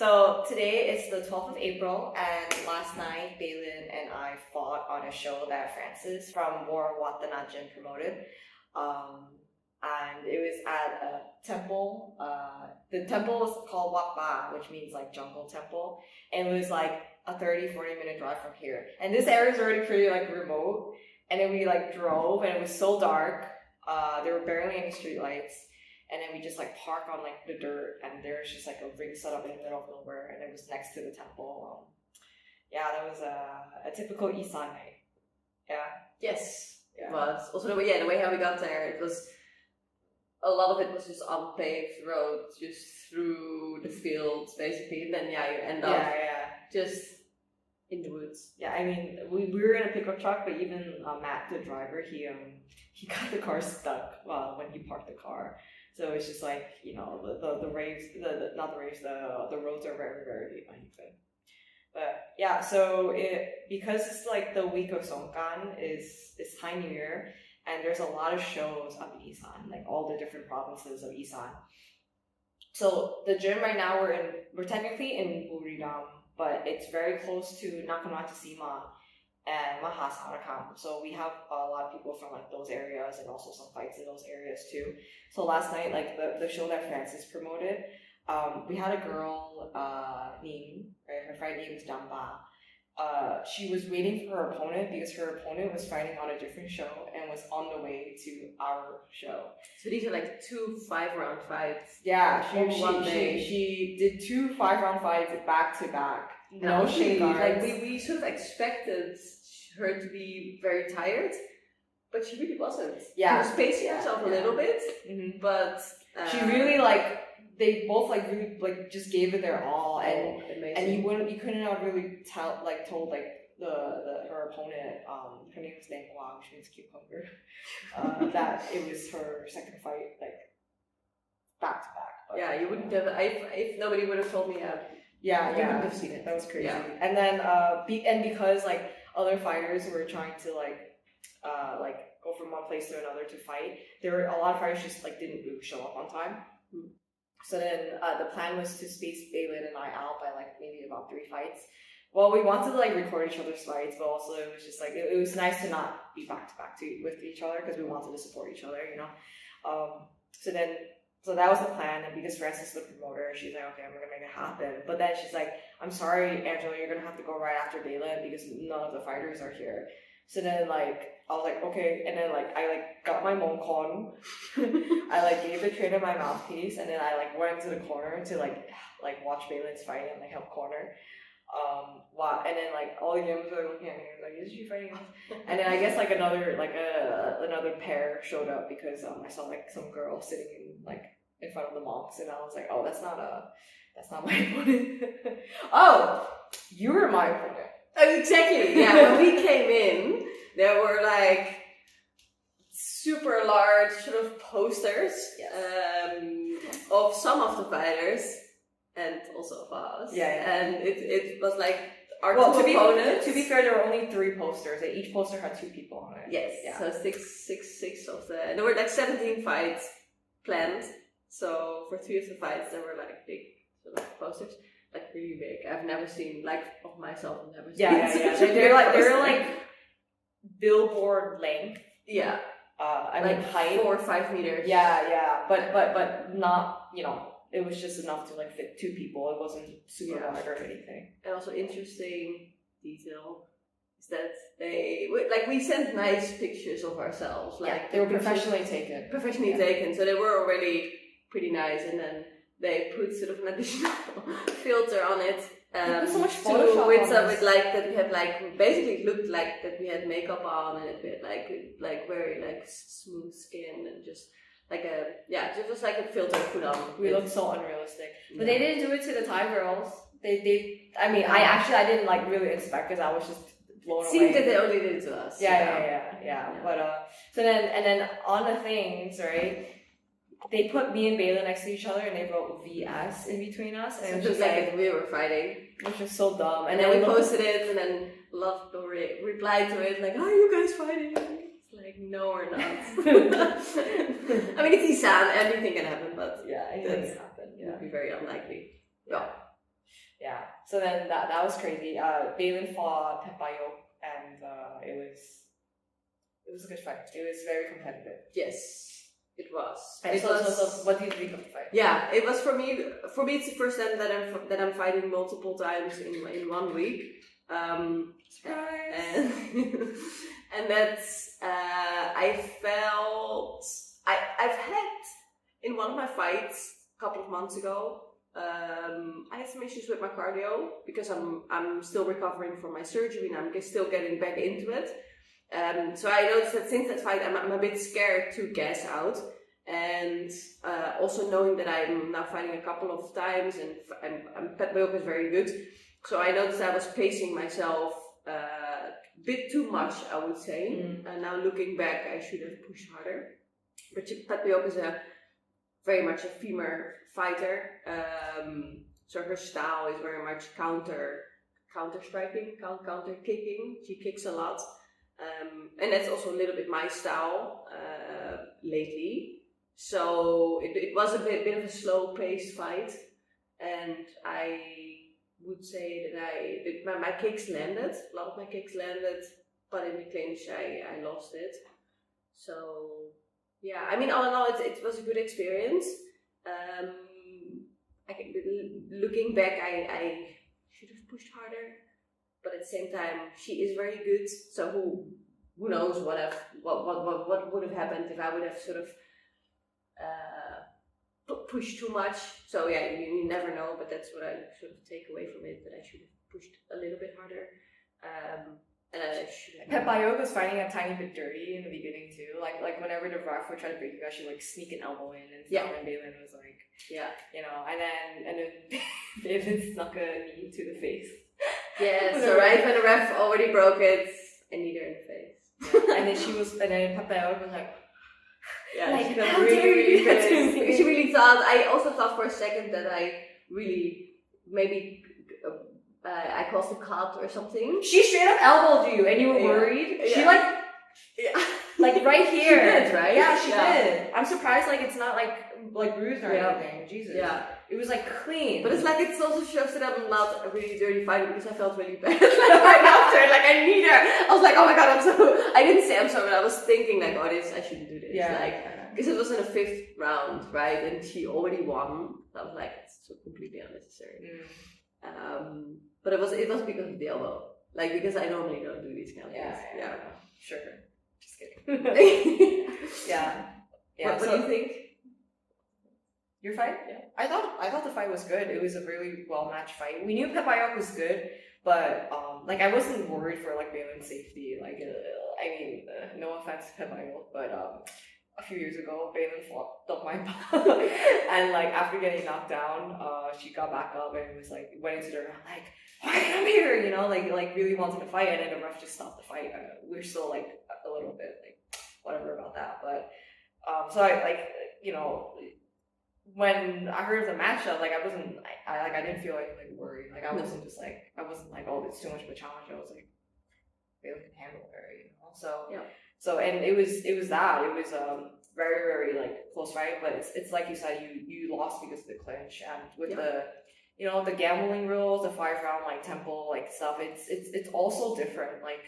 So today is the 12th of April, and last night Belen and I fought on a show that Francis from Wor Watthana gym promoted. And it was at a temple. The temple was called Wat Ba, which means like jungle temple. And it was like a 30-40 minute drive from here. And this area is already pretty like remote. And then we like drove, and it was so dark. There were barely any street lights. And then we just like park on like the dirt, and there's just like a ring set up in the middle of nowhere, and it was next to the temple. Yeah, that was a typical Isaan night. Yeah. Yes, yeah. It was. Also the way how we got there, it was a lot of it was just unpaved road, just through the fields basically. And then you end up just in the woods. Yeah, I mean we were in a pickup truck, but even Matt, the driver, he got the car stuck when he parked the car. So it's just like, the roads are very, very uneven. But yeah, so because it's like the week of Songkran is Thai New Year, and there's a lot of shows up in Isaan, like all the different provinces of Isaan. So the gym right now we're technically in Buriram, but it's very close to Nakhon and Mahasarkham. So we have a lot of people from like those areas, and also some fights in those areas too. So last night, like the show that Francis promoted, we had a girl, Ning, right? Her fight name is Damba. She was waiting for her opponent because her opponent was fighting on a different show and was on the way to our show. So these are like 2 5-round fights. Yeah, she did 2 5-round fights back to back. No shade guards. Like we sort of expected her to be very tired, but she really wasn't. Yeah, she was pacing herself a little bit, but she really they both really just gave it their all, and you couldn't have really told her opponent, her name was Lamhuayleuk, which means cucumber, that it was her second fight back to back. You wouldn't have if nobody would have told me. You wouldn't have seen it. That was crazy. Yeah. And then because other fighters were trying to go from one place to another to fight, there were a lot of fighters just didn't really show up on time. So then the plan was to space Belen and I out by maybe about 3 fights. Well, we wanted to record each other's fights, but also it was just it was nice to not be back to back with each other, because we wanted to support each other, So that was the plan, and because Francis is the promoter, she's like, okay, I'm gonna make it happen. But then she's like, I'm sorry, Angela, you're gonna have to go right after Belen because none of the fighters are here. So then I was like, okay, and then I got my Mongkon, I gave the trainer my mouthpiece, and then I went into the corner to watch Belen's fight and help corner. And then all the gyms were looking at me like, is she fighting? And then I guess another pair showed up because I saw some girl sitting in front of the monks, and I was like, oh, that's not my opponent. Oh, you were my opponent. Exactly. Yeah, when we came in, there were super large sort of posters of some of the fighters. And also of us. And it was our two opponents. To be fair, there were only 3 posters, and each poster had 2 people on it. Yes. Yeah. So six of the. There were 17 fights planned. So for 3 of the fights, there were big sort of posters, really big. I've never seen of myself. I've never seen. They're billboard length. Yeah. Height 4 or 5 meters. Yeah. But not It was just enough to fit 2 people. It wasn't super wide or anything. And also interesting detail is that we sent nice pictures of ourselves. They were professionally taken. So they were already pretty nice, and then they put sort of an additional filter on it. So much Photoshop with that we had basically looked like that we had makeup on, and it had very smooth skin, and just it was a filter put on. We looked so unrealistic. But they didn't do it to the Thai girls. I didn't really expect, because I was just blown away. It seemed that they only did it to us. Yeah. But so then on the things, right? They put me and Belen next to each other, and they wrote VS in between us, and it was just we were fighting, which was so dumb. And then we posted it, and then a lot of people replied to it are you guys fighting? No, we're not. It's Isaan, anything can happen, but anything can happen. It would be very unlikely. Yeah. So then that was crazy. Belen fought Petchbaiyok, and it was a good fight. It was very competitive. Yes. It was. And so what do you think of the fight? Yeah, it was for me. For me, it's the first time that I'm fighting multiple times in 1 week. Surprise! And that's I felt I've had in one of my fights a couple of months ago. I had some issues with my cardio because I'm still recovering from my surgery and I'm still getting back into it. So I noticed that since that fight, I'm a bit scared to gas out, and also knowing that I'm now fighting a couple of times, and Petchbaiyok is very good. So I noticed I was pacing myself a bit too much, I would say. And now looking back, I should have pushed harder. But Petchbaiyok is very much a femur fighter, so her style is very much counter striking, counter kicking. She kicks a lot. And that's also a little bit my style lately. So it was a bit of a slow-paced fight, and I would say that my kicks landed. A lot of my kicks landed, but in the clinch I lost it. So yeah, I mean, all in all, it was a good experience. Looking back, I should have pushed harder. But at the same time, she is very good. So who knows what would have happened if I would have sort of pushed too much. So yeah, you never know. But that's what I sort of take away from it, that I should have pushed a little bit harder. And I should have. Petchbaiyok was fighting a tiny bit dirty in the beginning too. Like whenever the ref would try to break you, I should like sneak an elbow in and stuff. And Belen was like, you know, and then Belen snuck a knee to the face. Yeah, so right when the ref already broke it, I need her in the face. Yeah. And then Petchbaiyok was like, like, she got how really, dare you really do pissed. this? She really thought, I also thought for a second that I really, maybe, I caused a cut or something. She straight up elbowed you and you were worried. She like right here. She did, right? Yeah, she did. I'm surprised like it's not like bruised or anything. Jesus. Yeah. It was like clean. But it's like, it also shows that I'm not a really dirty fighter because I felt really bad. Like right after, like I need her. I was like, oh my god, I didn't say I'm sorry, but I was thinking like, oh, I shouldn't do this. Yeah. Like, because it was in the 5th round, right? And she already won. So I was like, it's so completely unnecessary. But it was because of the elbow. Like, because I normally don't do these kind of things. Yeah. Sure. Just kidding. Yeah. What do you think? Your fight? Yeah. I thought the fight was good. It was a really well matched fight. We knew Petchbaiyok was good, but like I wasn't worried for like Belen's safety. Like I mean, no offense to Petchbaiyok, but a few years ago, Belen fucked up my butt, and like after getting knocked down, she got back up and was like went into the round like, why I'm here, you know, like really wanted to fight, and then the ref just stopped the fight. We're still like a little bit like whatever about that, but so I like, you know. When I heard of the matchup, like I didn't feel like worried. Like I wasn't just like oh, it's too much of a challenge. I was like, Belen can handle her, you know. So yeah. So and it was very very like close fight, but it's like you said, you lost because of the clinch and with the, you know, the gambling rules, the 5-round like tempo like stuff. It's also different like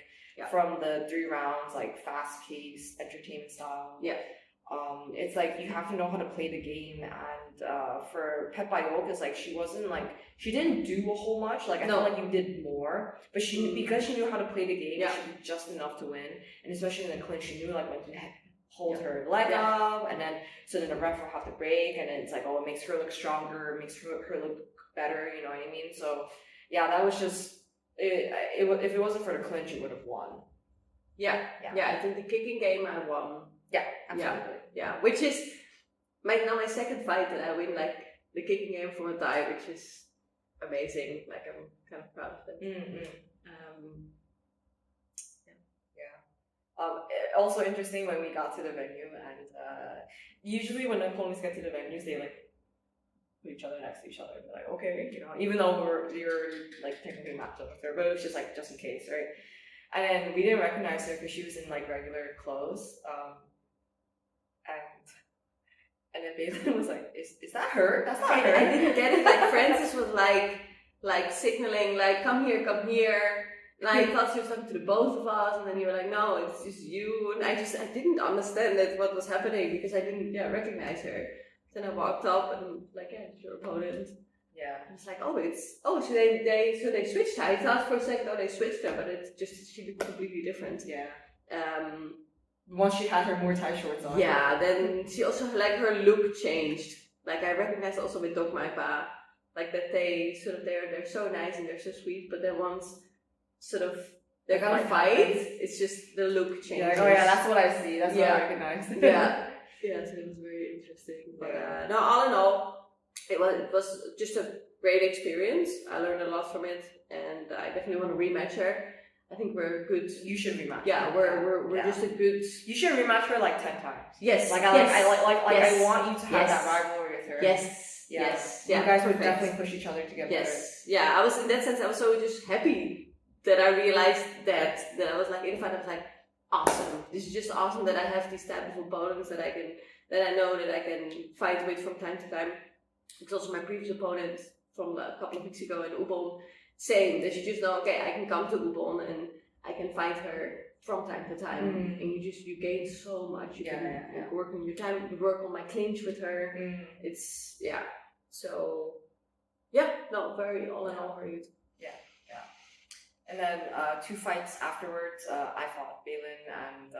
from the 3 rounds like fast paced entertainment style. Yeah. It's like you have to know how to play the game, and for Petchbaiyok, it's like she didn't do a whole much. Like I felt like you did more, but because she knew how to play the game, she did just enough to win. And especially in the clinch, she knew like when to hold her leg up, and then so then the ref will have to break, and then it's like, oh, it makes her look stronger, makes her look better. You know what I mean? So yeah, that was just it. If it wasn't for the clinch, it would have won. Yeah. I think the kicking game I won. Yeah, absolutely. Yeah, which is my second fight that I win like the kicking game from a tie, which is amazing. Like I'm kind of proud of that. Also interesting when we got to the venue, and usually when the opponents get to the venues, they like put each other next to each other. They're like, okay, you know, even though you're like technically matched up with her, but it was just like just in case, right? And then we didn't recognize her because she was in like regular clothes. And then Belen was like, is that her? That's not her. I didn't get it. Like Francis was like like signaling, like come here. And I thought she was talking to the both of us, and then you were like, no, it's just you. And I didn't understand what was happening because I didn't recognize her. Then I walked up and like, yeah, it's your opponent. Yeah. I was like, so they switched her. I thought for a second, they switched her, but it's just she looked completely different. Yeah. Once she had her Muay Thai shorts on. Yeah, then she also like her look changed. Like I recognized also with Dok Mai Pa, like that they sort of they're so nice and they're so sweet, but then once sort of they're gonna fight, it's just the look changes. Yeah, oh yeah, that's what I see. That's what I recognize. Yeah. Yeah, so it was very interesting. But no, all in all, it was just a great experience. I learned a lot from it, and I definitely want to rematch her. I think we're good. You should rematch. Yeah, we're just a good. You should rematch her like 10 times. Yes. Like I want you to have that rivalry with her. Yes. Yeah. Yes. You guys would definitely push each other to get better. Yeah. I was in that sense. I was so just happy that I realized that I was like in the fight. I was like, awesome. This is just awesome that I have these type of opponents that I know that I can fight with from time to time. It's also my previous opponent from a couple of weeks ago in Ubon. Same, that you just know, okay, I can come to Ubon and I can fight her from time to time, and you gain so much. You can work on your time, you work on my clinch with her. It's so very all in all very good. Yeah. And then 2 fights afterwards, I fought Belen and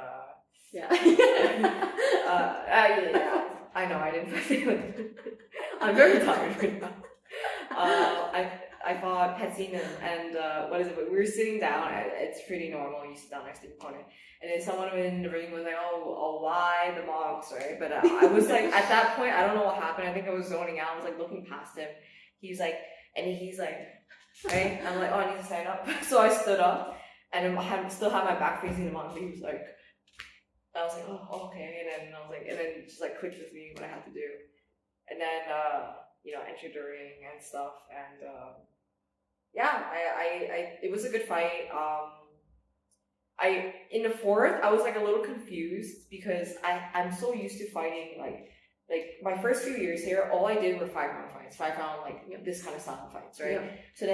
I know I didn't fight Belen. I'm very tired right now. I fought Petchseenil and what is it? We were sitting down. It's pretty normal. You sit down next to your opponent, and then someone in the ring was like, "Oh, why the monks?" Right? But I was like, at that point, I don't know what happened. I think I was zoning out. I was like looking past him. He's like, right? I'm like, oh, I need to stand up. So I stood up, and I still had my back facing him on. He was like, I was like, oh, okay. And then I was like, and then just like clicked with me what I had to do, and then entered the ring and stuff, and it was a good fight. In the 4th, I was like a little confused because I'm so used to fighting like my first few years here, all I did were 5-round fights, 5-round this kind of style of fights, right? Yeah. So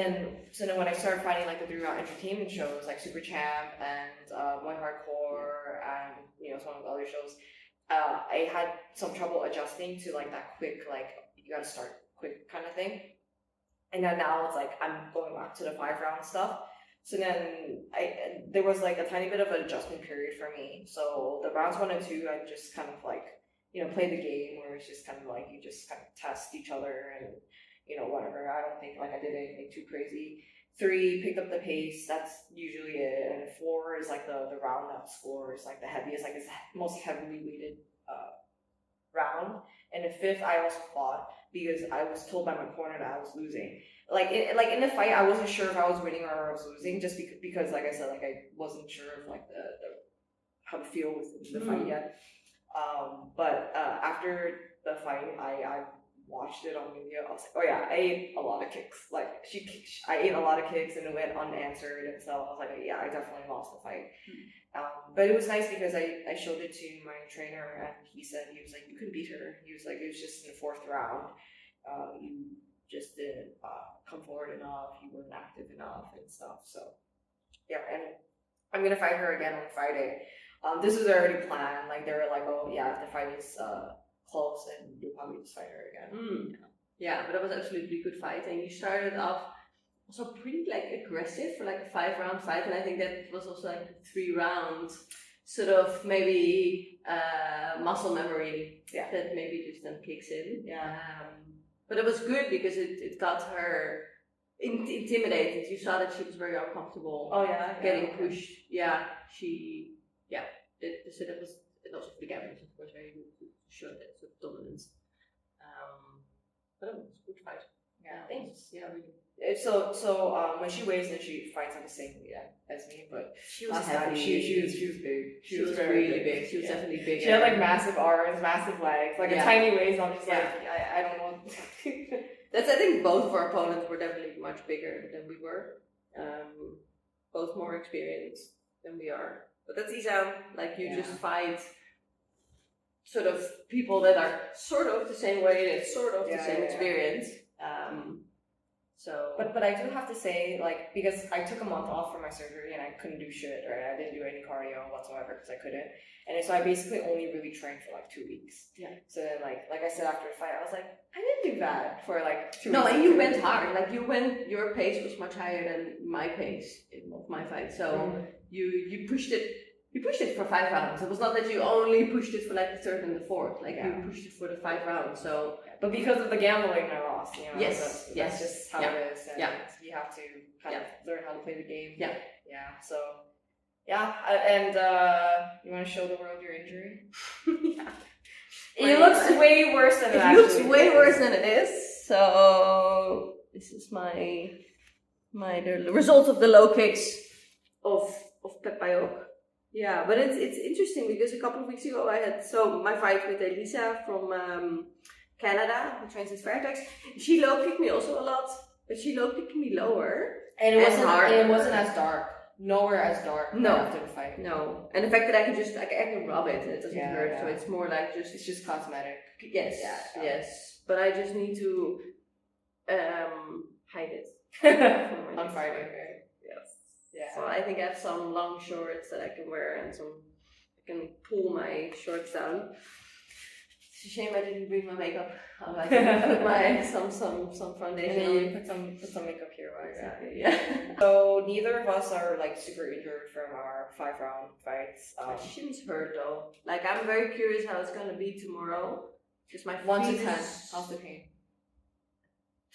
then when I started fighting like the 3-round entertainment shows like Super Champ and Muay Hardcore and some of the other shows, I had some trouble adjusting to like that quick you gotta start quick kind of thing. And then now it's like I'm going back to the 5-round stuff. So then there was like a tiny bit of an adjustment period for me. So the rounds 1 and 2, I just kind of play the game where it's just kind of like you just kind of test each other and whatever. I don't think I did anything too crazy. 3, picked up the pace. That's usually it. And 4 is like the round that scores like the heaviest, like it's the most heavily weighted round. And the 5th, I also fought because I was told by my corner that I was losing. In the fight, I wasn't sure if I was winning or I was losing, just because like I said, I wasn't sure of the how to feel with the fight yet. But after the fight, I watched it on video. I was like, oh yeah, I ate a lot of kicks. I ate a lot of kicks and it went unanswered, and so I was like, yeah, I definitely lost the fight. But it was nice because I showed it to my trainer and he was like, you can beat her. He was like, it was just in the 4th round. You just didn't come forward enough. You weren't active enough and stuff. So yeah, and I'm gonna fight her again on Friday. This was already planned. They were like, oh yeah, if the fight is close, then you'll probably just fight her again. Yeah, but that was absolutely a good fight, and you started off also pretty aggressive for a 5-round fight, and I think that was also 3-round sort of maybe muscle memory that maybe just then kicks in. But it was good because it got her intimidated. You saw that she was very uncomfortable. Getting pushed. So that was, and also for the Gavins, of course, very good to show that sort of dominance. But it was a good fight. Thanks. Really. So when she weighs in, she fights on the same weight as me, but she was heavy. She was big. She was really big. She was definitely big. She had massive arms, massive legs, a tiny waist. I'm just I don't know. I think both of our opponents were definitely much bigger than we were. Both more experienced than we are. But that's Isaan. You just fight sort of people that are sort of the same weight and sort of the same experience. So, but I do have to say, like, because I took a month off for my surgery and I couldn't do shit, right? I didn't do any cardio whatsoever because I couldn't. And so I basically only really trained for like 2 weeks. Yeah. So then, like I said after the fight, I was like, I didn't do bad for like 2 weeks. no, and you went hard. Like your pace was much higher than my pace of my fight. So you pushed it. You pushed it for 5 rounds. It was not that you only pushed it for like the third and the fourth. Like you pushed it for the 5 rounds. So, but because of the gambling, I lost. You know, yes, that's just how it is. And you have to kind of learn how to play the game. Yeah. So, and you want to show the world your injury? It looks way worse than it looks way worse than it is. So this is the result of the low kicks of Petchbaiyok. Yeah, but it's interesting because a couple of weeks ago I had my fight with Elisa from Canada, who trains at Fairtex. She low kicked me also a lot, but she low kicked me lower. And it wasn't as dark. Nowhere as dark. No. After the fight. No. And the fact that I can rub it and it doesn't hurt, so it's more like it's just cosmetic. Yes. Yes. But I just need to hide it. On Friday, right? Yes. Yeah. So I think I have some long shorts that I can wear and I can pull my shorts down. It's a shame I didn't bring my makeup. I can put my some foundation. And then you put some makeup here, right? Exactly. Yeah. So neither of us are like super injured from our 5-round fights. My shins hurt though. Like I'm very curious how it's gonna be tomorrow. Just my 1 to feet 10. is- How's the pain?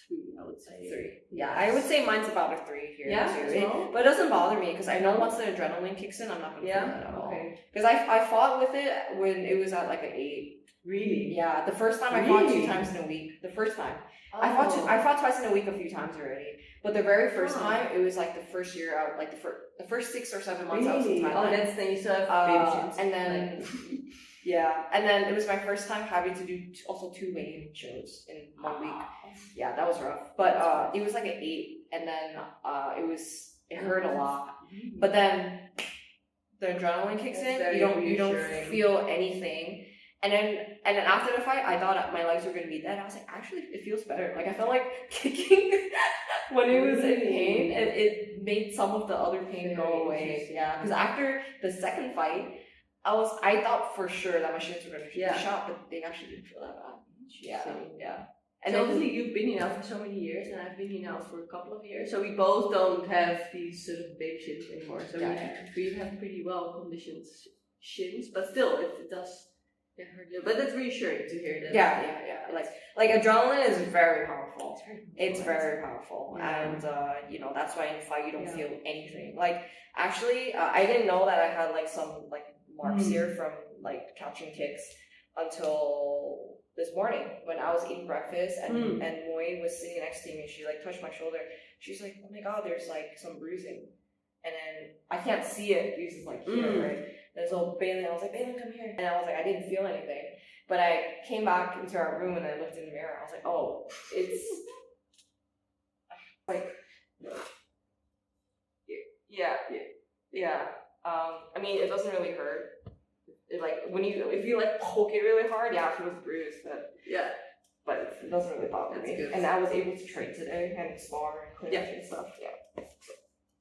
3, I would say. 3. Yeah, I would say mine's about a 3 here Yeah, too. well. But it doesn't bother me because I know once the adrenaline kicks in, I'm not gonna feel that at all. Okay. Because I fought with it when it was at like an 8. Really? Yeah, the first time I fought 2 Really? times in a week. The first time. Oh. I fought twice in a week a few times already. But the very first time, it was like the first year out, like the first 6 or 7 months I was in Really? Thailand. Oh, that's then you still have baby shins. And then, and then it was my first time having to do also 2 weigh-in shows in 1 week. Yeah, that was rough. But it was like an 8, and then it hurt a lot. But then the adrenaline kicks in. You don't feel anything. And then after the fight, I thought my legs were gonna be dead. I was like, actually, it feels better. Like I felt like kicking when it was in pain, and it made some of the other pain go away. Yeah, because after the second fight, I thought for sure that my shins were gonna be shot, but they actually didn't feel that bad. Yeah. And so obviously you've been here now for so many years, and I've been here now for a couple of years. So we both don't have these sort of big shins anymore. So we have pretty well conditioned shins, but still, it does. Yeah, but that's reassuring to hear that. Yeah. Like adrenaline is very powerful. It's very powerful, and that's why in a fight you don't feel anything. Like actually, I didn't know that I had like some like marks here from like catching kicks until this morning when I was eating breakfast and Muay was sitting next to me and she like touched my shoulder. She's like, "Oh my god, there's like some bruising," and then I can't see it because it's like here, right? And so Belen, I was like, "Belen, come here." And I was like, I didn't feel anything. But I came back into our room and I looked in the mirror. I was like, oh, it's like, yeah. I mean, it doesn't really hurt. It like, if you like poke it really hard, it feels bruised. But it doesn't really bother me. Good. And I was able to train today and spar and clean up and stuff. Yeah.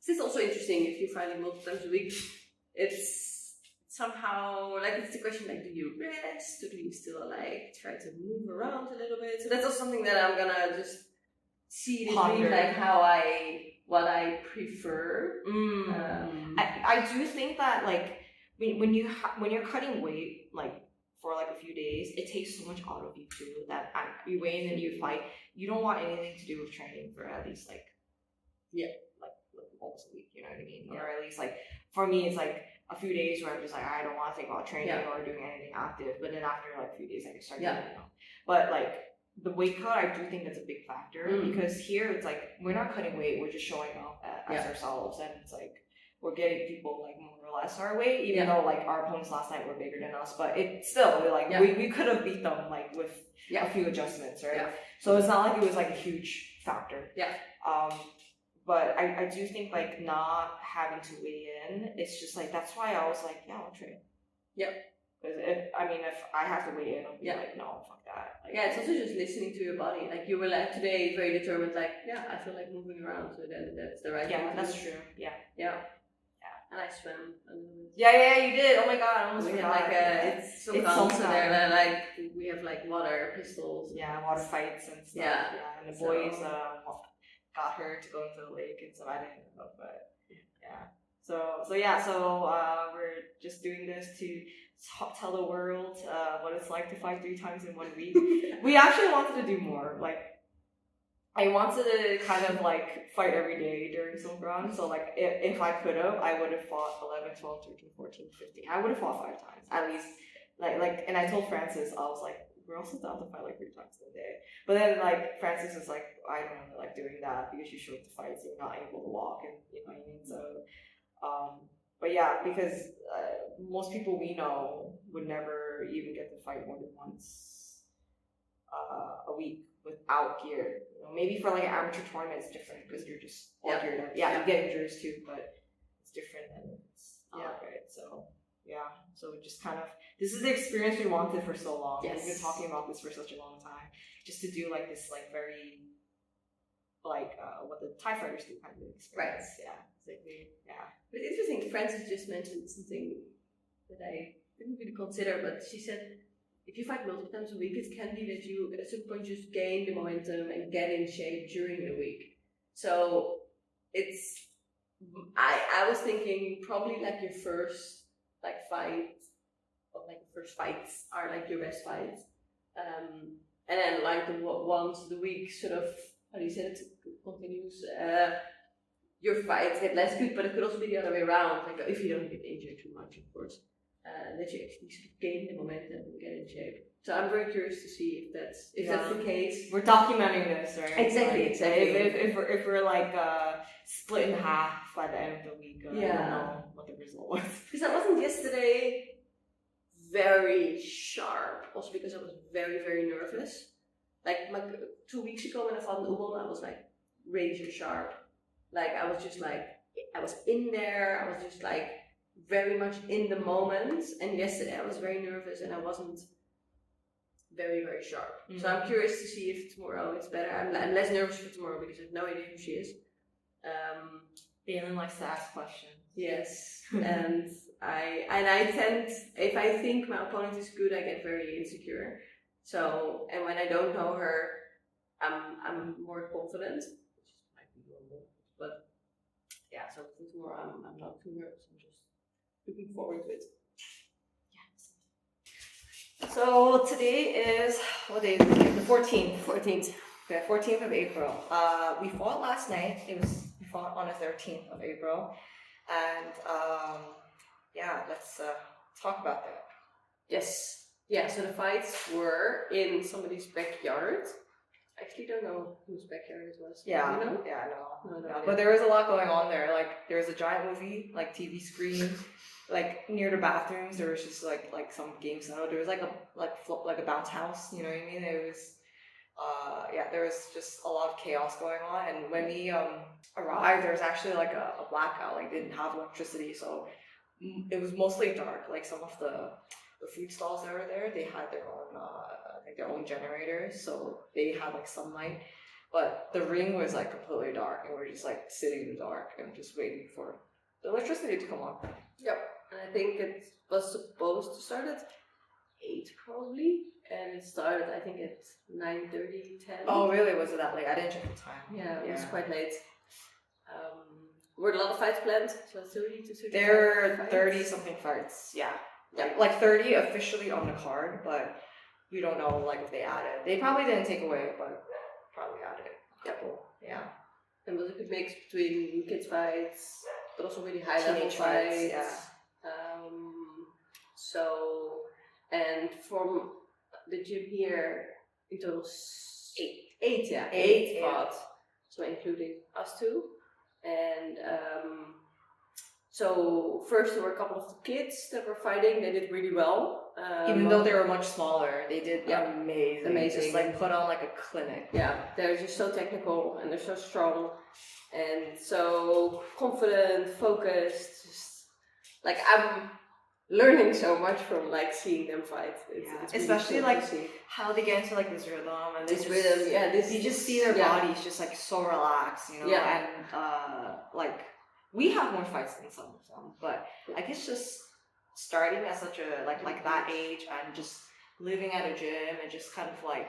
This is also interesting if you're fighting multiple times a week. It's somehow like it's the question like, do you rest or do you still like try to move around a little bit? So that's also something that I'm gonna just see this week, like what I prefer. I do think that like when you're cutting weight like for like a few days, it takes so much out of you too that you weigh in and you fight. You don't want anything to do with training for at least like almost a week. You know what I mean? Or at least like for me, it's like a few days where I'm just like, I don't want to think about training or doing anything active, but then after like a few days I can start doing it. But like the weight cut, I do think that's a big factor because here it's like we're not cutting weight, we're just showing up as ourselves, and it's like we're getting people like more or less our weight, even though like our opponents last night were bigger than us, but it's still like we could have beat them like with a few adjustments, right? So it's not like it was like a huge factor. But I do think like not having to weigh in, it's just like that's why I was like, I'll train. Because if I have to weigh in, I'll be like, no, fuck that. Like, yeah, it's also just listening to your body. Like you were like today very determined. Like I feel like moving around, so then that's the right thing. Yeah, to that's do. true. Yeah. And I swam a little bit. Yeah, you did. Oh my god, I almost We forgot. have like it's Songkran, so they're like we have like water pistols. Yeah, water fights and stuff. Yeah. And the boys got her to go into the lake and so I didn't know, but yeah. So we're just doing this to tell the world what it's like to fight 3 times in 1 week. We actually wanted to do more. Like, I wanted to kind of like fight every day during Songkran. So like if I could have, I would have fought 11, 12, 13, 14, 15. I would have fought 5 times at least. Like and I told Francis, I was like, we're also down to fight like 3 times in a day. But then like Francis was like, I don't really like doing that because you show up to fight, so you're not able to walk, and you know what I mean. So but yeah, because most people we know would never even get to fight more than once a week without gear. You know, maybe for like an amateur tournament it's different because you're just all geared up. Yeah, you get injuries too, but it's different and it's right. So just kind of, this is the experience we wanted for so long. Yes. We've been talking about this for such a long time. Just to do like this like very like what the Thai fighters do kind of experience. Right. Yeah. Exactly. Yeah. But it's interesting, Frances just mentioned something that I didn't really consider, but she said if you fight multiple times a week, it can be that you at a certain point just gain the momentum and get in shape during the week. So it's I was thinking probably like your first like fight, or like the first fights are like your best fights, and then like the once the week sort of, how do you say it, continues, your fights get less good, but it could also be the other way around, like if you don't get injured too much, of course, that you actually sort of gain the momentum and get in shape. So I'm very curious to see if that's the case. We're documenting this, right? Exactly. If we're like split in half by the end of the week, I don't know what the result was. Because I wasn't yesterday very sharp, also because I was very, very nervous. Like 2 weeks ago when I fought in Ubon, I was like razor sharp. Like I was just like, I was in there, I was just like very much in the moment. And yesterday I was very nervous and I wasn't very, very sharp. Mm-hmm. So I'm curious to see if tomorrow it's better. I'm less nervous for tomorrow because I have no idea who she is. Belen likes to ask questions. Yes, and I tend, if I think my opponent is good, I get very insecure. So, and when I don't know her, I'm more confident, which might be normal. But yeah, so for tomorrow I'm not too nervous. I'm just looking forward to it. So today is, what day is it? The 14th. 14th. Okay, 14th of April. We fought last night. We fought on the 13th of April. And let's talk about that. Yes. Yeah, so the fights were in somebody's backyard. I actually don't know whose backyard it was. Yeah. You know? Yeah, no. No. But there was a lot going on there. Like, there was a giant movie, like TV screen. Like near the bathrooms, there was just like some game center. There was like a bounce house. You know what I mean? It was, there was just a lot of chaos going on. And when we arrived, there was actually like a blackout. Like they didn't have electricity, so it was mostly dark. Like some of the food stalls that were there, they had their own generators, so they had like sunlight. But the ring was like completely dark, and we're just like sitting in the dark and just waiting for the electricity to come on. Yep. And I think it was supposed to start at 8 probably, and it started I think at 9:30, 10. Oh really? Was it that late? I didn't check the time. Yeah, it was quite late. Were a lot of fights planned? So 30 to 30. There are 30 something fights. Yeah. Like 30 officially on the card, but we don't know like if they added. They probably didn't take away, but probably added a couple. Yeah. And was a good mix between kids fights, but also really high level fights. Yeah. So, and from the gym here, in total 8 fought. So including us two. And so first there were a couple of the kids that were fighting. They did really well. Even though they were much smaller, they did amazing. Just like put on like a clinic. Yeah, they're just so technical and they're so strong and so confident, focused. Just like learning so much from like seeing them fight. It's really especially cool like to see. how they get into like this rhythm and This rhythm, you just see their bodies just like so relaxed, you know. Yeah. And like we have more fights than some of them, but I guess just starting at such a like that age and just living at a gym and just kind of like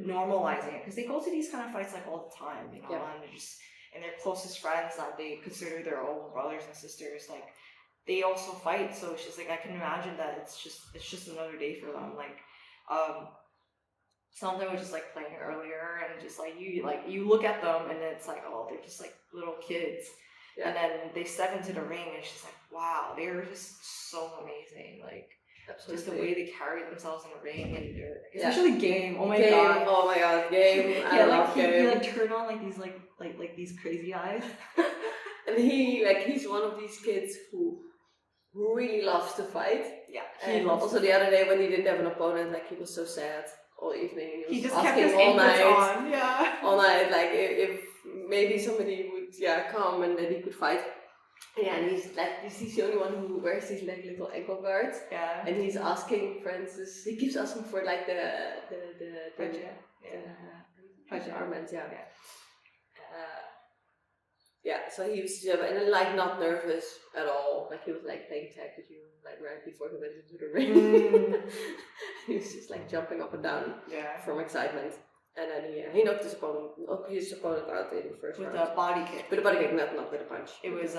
normalizing it, because they go to these kind of fights like all the time, you know. And they're just, and their closest friends that they consider their own brothers and sisters, like they also fight. So it's just like I can imagine that it's just another day for them. Like some of them were just like playing earlier, and just like you look at them and it's like, oh, they're just like little kids. And then they step into the ring and it's just like, wow, they're just so amazing. Like just the way they carry themselves in the ring, and especially Game. Oh my god. Oh my god, Game. I love Game. He like turn on like these like these crazy eyes. And he's one of these kids who really loves to fight. Yeah. He loves. Also, the other day when he didn't have an opponent, like he was so sad all evening. He just asking kept his all night on. Yeah. All night, like if maybe somebody would come and then he could fight. Yeah, and he's the only one who wears these like little ankle guards. Yeah. And he's asking Francis. He keeps asking for like the armbands. Yeah. Yeah, so he was and like not nervous at all. Like he was like playing tag with you like right before he went into the ring. He was just like jumping up and down from excitement. And then he knocked his opponent out in the first round. With a body kick. With a body kick, not with a punch. It was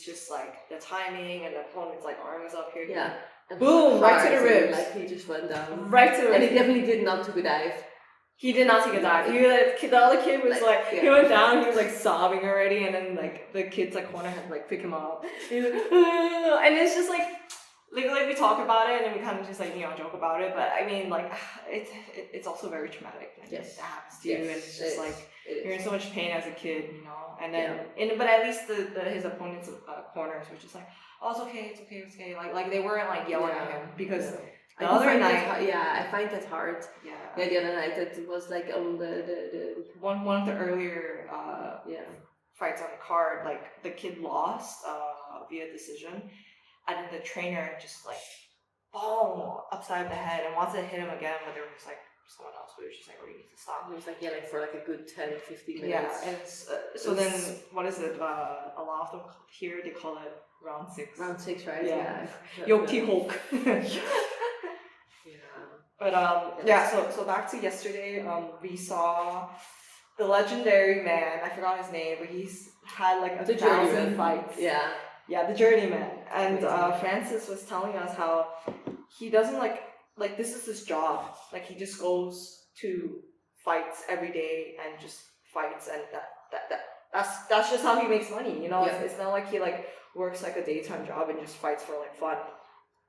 just like the timing, and the opponent's like arm was up here. Yeah. And boom! Right to the ribs. Like he just went down. Right to the ribs. And he definitely did not take a dive. He did not take a dive. The other kid was he went down, he was like sobbing already, and then like the kid's like corner had to like pick him up. He's like, and it's just like we talk about it and we kind of just like, you know, joke about it, but I mean like it's also very traumatic. Like, it happens to you, and it's just like you're in so much pain as a kid, you know. And then but at least his opponent's corners were just like, oh, it's okay. Like they weren't like yelling at him, because. The other night, I find that hard. Yeah, the other night it was like on the one of the earlier fights on the card, like the kid lost via decision, and then the trainer just like boom upside the head and wants to hit him again, but there was like someone else who was just like, oh, you need to stop. He was like yelling for like a good 10-15 minutes. Yeah, and so then what is it? A lot of them here they call it round 6. Round 6, right? Yeah. Yokkhao. But so back to yesterday, we saw the legendary man, I forgot his name, but he's had like 1,000 fights. Yeah, the Journeyman. And Francis was telling us how he doesn't like this is his job. Like he just goes to fights every day and just fights, and that's just how he makes money, you know. It's not like he like works like a daytime job and just fights for like fun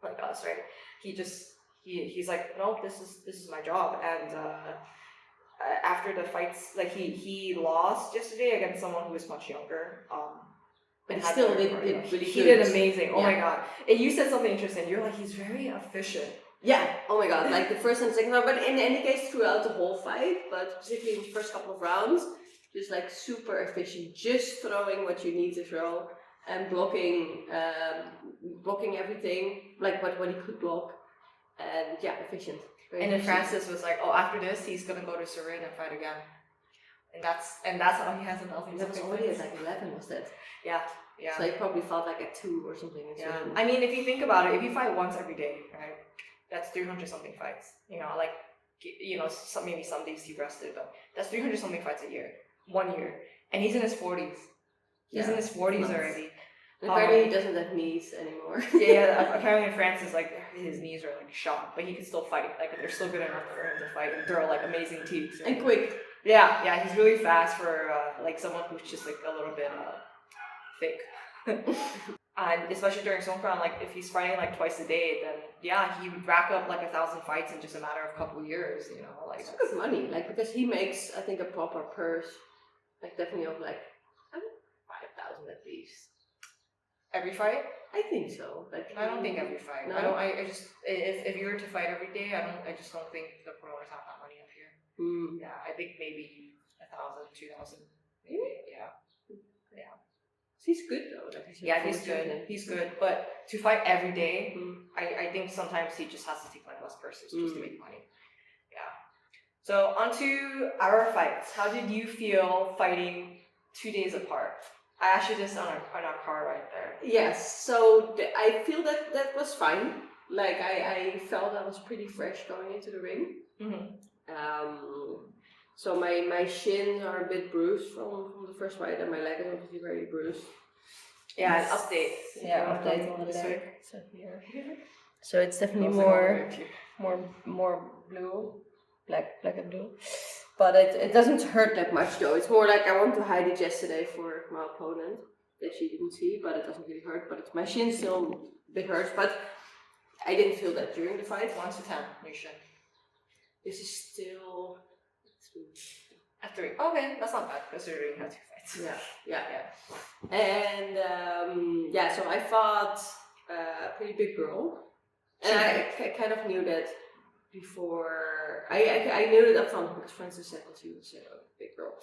like us, right? He's like, no, this is my job. And after the fights, like he lost yesterday against someone who was much younger. But he still did really good. He did amazing. Oh my god! And you said something interesting. You're like, he's very efficient. Yeah. Oh my god! Like the first and second round, but in any case throughout the whole fight, but specifically in the first couple of rounds, just like super efficient, just throwing what you need to throw and blocking everything, like what he could block. And efficient. And then Francis was like, oh, after this, he's gonna go to Surin and fight again. And that's how he has another. That was already at like 11, was that? Yeah. So he probably fought like at 2 or something. Yeah. I mean, if you think about it, if you fight once every day, right, that's 300 something fights. You know, like, you know, maybe some days he rested, but that's 300 something fights a year, 1 year, and he's in his 40s. He's in his 40s already. And apparently he doesn't have knees anymore. Apparently Francis, like, his knees are like shot, but he can still fight. Like, they're still good enough for him to fight and throw like amazing teeth. And quick. Yeah, he's really fast for like someone who's just like a little bit thick. And especially during Songkran, like if he's fighting like twice a day, then he would rack up like 1,000 fights in just a matter of a couple of years. You know, like it's good money. Like because he makes, I think, a proper purse, like definitely of like 5,000 at least. Every fight? I think so. Like I don't think every fight. No? I just if you were to fight every day, I just don't think the promoters have that money up here. Yeah, I think maybe 1,000, 2,000, maybe. Yeah. He's good though. Like, He's good. He's good. But to fight every day, I think sometimes he just has to take like less purses just to make money. Yeah. So onto our fights. How did you feel fighting 2 days apart? I asked you this on our car right there. Yes. So I feel that was fine. Like I felt I was pretty fresh going into the ring. So my shins are a bit bruised from the first fight, and my leg is obviously very bruised. Yeah, an update. Yeah, update on the this leg. week. So here. So it's definitely more blue, black and blue. But it doesn't hurt that much though. It's more like I want to hide it yesterday for my opponent that she didn't see, but it doesn't really hurt. But my shin still a bit hurts, but I didn't feel that during the fight. 1 to 10, your shin. This is still 3. At 3. Okay, that's not bad considering you had 2 fights. Yeah. And so I fought a pretty big girl, and I kind of knew that before. I knew it up front because Francis said that she was a big girl,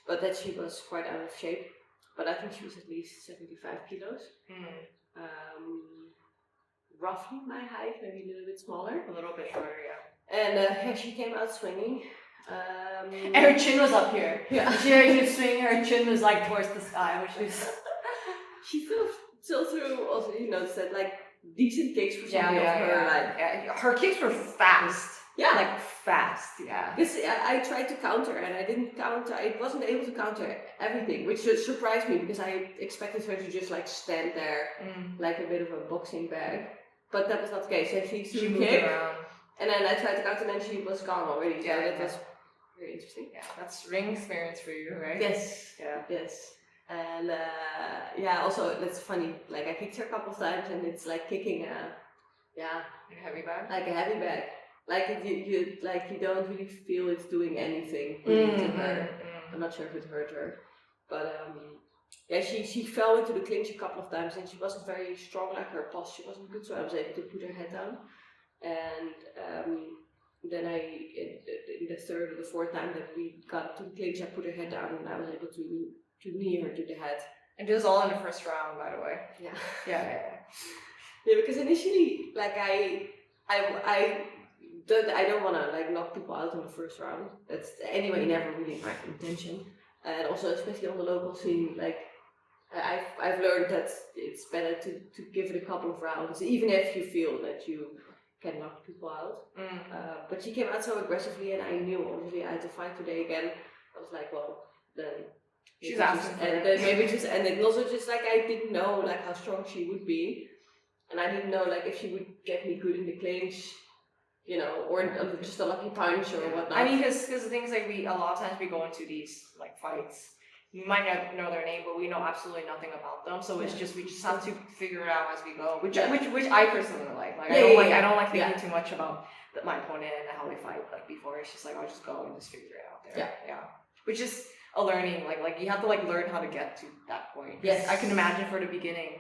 but that she was quite out of shape. But I think she was at least 75 kilos. Roughly my height, maybe a little bit smaller. A little bit shorter, yeah. And she came out swinging. And her chin was up here. Yeah. She was swinging, her chin was like towards the sky, which was... She still threw, also you noticed that, like, decent kicks for somebody of her. Yeah. Her kicks were fast. Yeah. Like, fast, yeah. Because I tried to counter and I didn't counter, I wasn't able to counter everything, which surprised me because I expected her to just, like, stand there like a bit of a boxing bag. But that was not the case. So she moved around. And then I tried to counter and then she was gone already. So that was very interesting. Yeah, that's ring experience for you, right? Yes. Yeah. Yes. And also that's funny. Like I kicked her a couple of times and it's like kicking a heavy bag. Like a heavy bag. Like you don't really feel it's doing anything to her. I'm not sure if it hurt her, but she fell into the clinch a couple of times and she wasn't very strong. Like her posture wasn't good, so I was able to put her head down. And then in the third or the fourth time that we got to the clinch, I put her head down and I was able to knee her to the head. And it was all in the first round, by the way. Yeah. Yeah, because initially, like I don't want to like knock people out in the first round. That's anyway never really my intention. And also, especially on the local scene, like I've learned that it's better to give it a couple of rounds, even if you feel that you can knock people out. But she came out so aggressively, and I knew obviously I had to fight today again. I was like, well, then she's asking for and then maybe just and it also just like I didn't know like how strong she would be, and I didn't know like if she would get me good in the clinch, you know, or just a lucky punch or whatnot. I mean, because the things like a lot of times we go into these like fights. We might not know their name, but we know absolutely nothing about them. So it's just we just have to figure it out as we go, which I personally like. I don't like thinking too much about my opponent and how they fight like before. It's just like I'll just go and just figure it out there. Yeah. Which is a learning. Like you have to like learn how to get to that point. Yes. I can imagine for the beginning,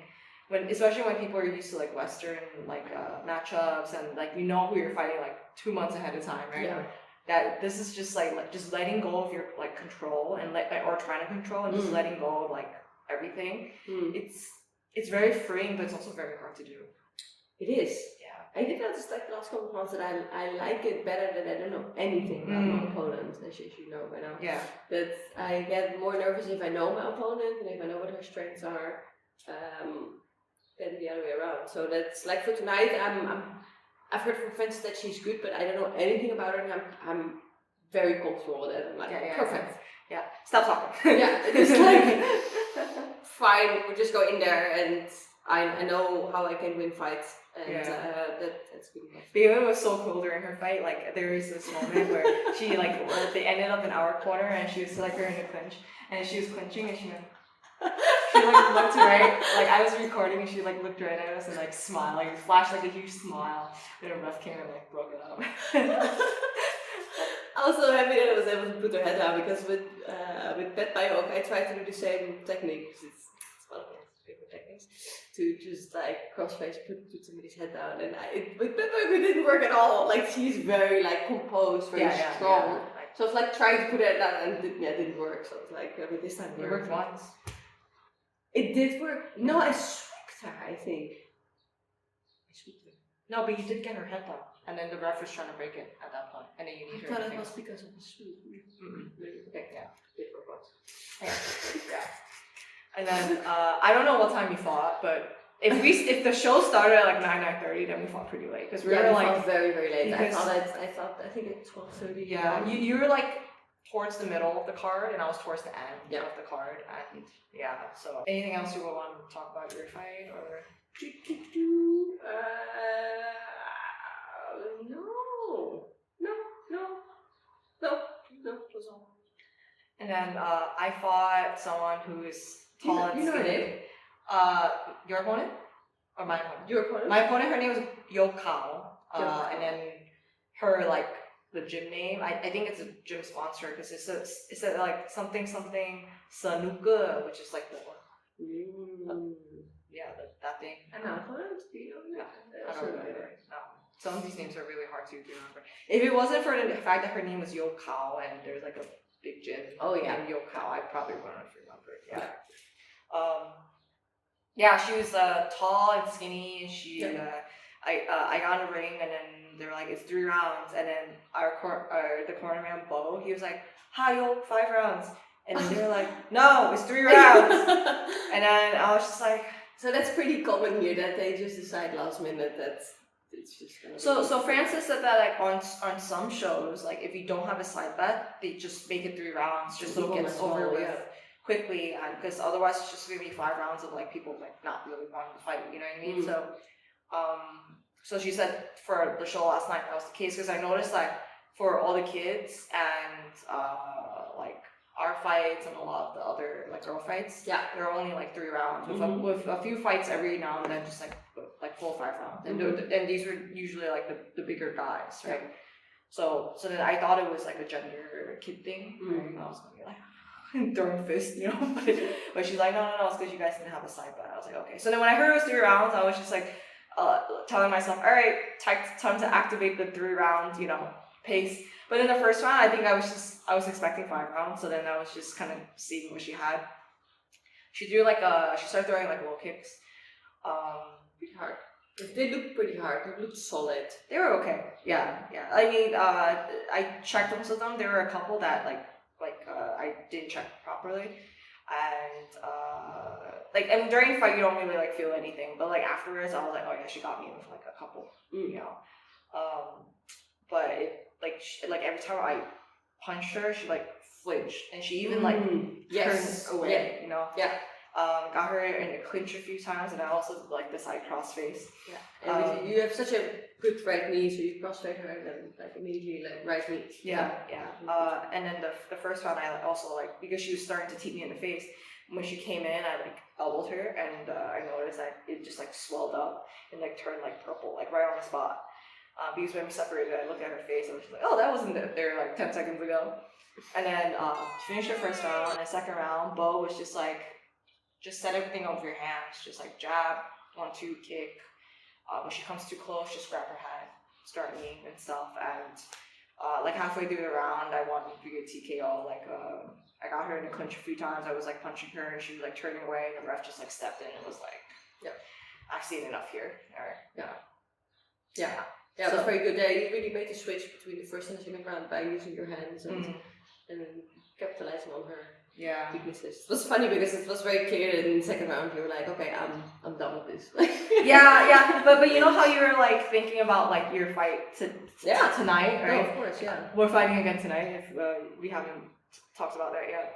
especially when people are used to like Western like matchups and like you know who you're fighting like 2 months ahead of time, right? Yeah. That this is just like just letting go of your like control and or trying to control and just letting go of like everything. It's very freeing, but it's also very hard to do. It is. Yeah. I did notice like the last couple of months that I like it better that I don't know anything about my opponent, as you know by now. Yeah. That I get more nervous if I know my opponent and if I know what her strengths are, than the other way around. So that's like for tonight I've heard from friends that she's good, but I don't know anything about her, and I'm very comfortable with it. I'm like, perfect. Yeah. Stop talking. It's like fine. We'll just go in there, and I know how I can win fights, and that's good enough. But it was so cool during her fight. Like there was this moment where she like they ended up in our corner, and she was like her in a clinch, and she was clinching, and she went. She like looked right, like I was recording and she like looked right at us and like smiled, like flashed like a huge smile. And a ref came and like broke it up. I was so happy that I was able to put her head down because with Petchbaiyok I tried to do the same technique because it's one of my favorite techniques to just like crossface put somebody's head down, and with Petchbaiyok it didn't work at all. Like she's very like composed, very strong. Yeah. So I was like trying to put her head down and it didn't work. So I was like, this time it worked once. It did work. No, I swept her, I think. I swept her. No, but you did get her head down, and then the ref was trying to break it at that point, and then you I need her. thought to it was fix because of the sweep. Okay, yeah. Different ones. Yeah. And then I don't know what time you fought, but if the show started at like 9:30, then we fought pretty late because we were like fought very very late. I because- think at 12:30. yeah, you were like towards the middle of the card, and I was towards the end of the card, and yeah. So anything else you would want to talk about your fight or? No. Was all. And then I fought someone who is tall and You know her skinny. name? Your opponent or my opponent? Your opponent? My opponent, her name was Yokkhao. And then her like the gym name. I think it's a gym sponsor because it's a like something Sanuka, which is like the that thing. And our opponent? Do you know? No, I don't remember. No. Some of these names are really hard to remember. If it wasn't for the fact that her name was Yokkhao and there's like a big gym named Yokkhao, I probably wouldn't have remembered. Yeah. Yeah, she was tall and skinny, and she I got in the ring, and then they were like, it's 3 rounds, and then the corner man Bo, he was like, hi yo, 5 rounds, and then they were like, no, it's 3 rounds, and then I was just like, so that's pretty common here that they just decide last minute that it's just gonna so Francis said that like on some shows, like if you don't have a side bet, they just make it 3 rounds just so it gets over with quickly, and because otherwise it's just gonna be 5 rounds of like people like not really wanting to fight, you know what I mean? So she said for the show last night that was the case, because I noticed that for all the kids and like our fights and a lot of the other like girl fights, they're only like 3 rounds with a few fights every now and then, just like 4 or 5 rounds, and these were usually like the bigger guys, right? So then I thought it was like a gender kid thing, right? And I was gonna be like throwing fists, you know, but she's like, no, it's because you guys didn't have a side bet. I was like, okay. So then when I heard it was 3 rounds, I was just like telling myself, all right, time to activate the 3 round, you know, pace. But in the first round, I think I was expecting 5 rounds, so then I was just kind of seeing what she had. She threw she started throwing like low kicks. Pretty hard. They looked pretty hard. They looked solid. They were okay. Yeah. I mean, I checked most of them. There were a couple that I didn't check properly, and I mean, during the fight you don't really like feel anything, but like afterwards I was like, oh yeah, she got me with like a couple, you know. But it like every time I punched her, she like flinched, and she even turned away, you know. Got her in the clinch a few times, and I also like the side cross face. You have such a good right knee, so you cross-strike her and then like immediately like right knee. And then the first round I also like, because she was starting to tee me in the face. When she came in, I like elbowed her, and I noticed that it just like swelled up and like turned like purple, like right on the spot. Because when we separated, I looked at her face and was like, oh, that wasn't there like 10 seconds ago. And then she finished her first round, and the second round, Bo was just like, just set everything over your hands, just like jab, 1-2 kick. When she comes too close, just grab her head, start kneeing and stuff. And like halfway through the round, I won via TKO. I got her in a clinch a few times. I was like punching her, and she was like turning away, and the ref just like stepped in and was like, I've seen enough here. All right. Yeah, it was very good. You really made the switch between the first and the second round by using your hands and capitalizing on her weaknesses. It was funny because it was very clear that in the second round you were like, okay, I'm done with this. But you know how you were like thinking about like your fight tonight, right? No, of course, We're fighting again tonight. If we haven't talked about that yet.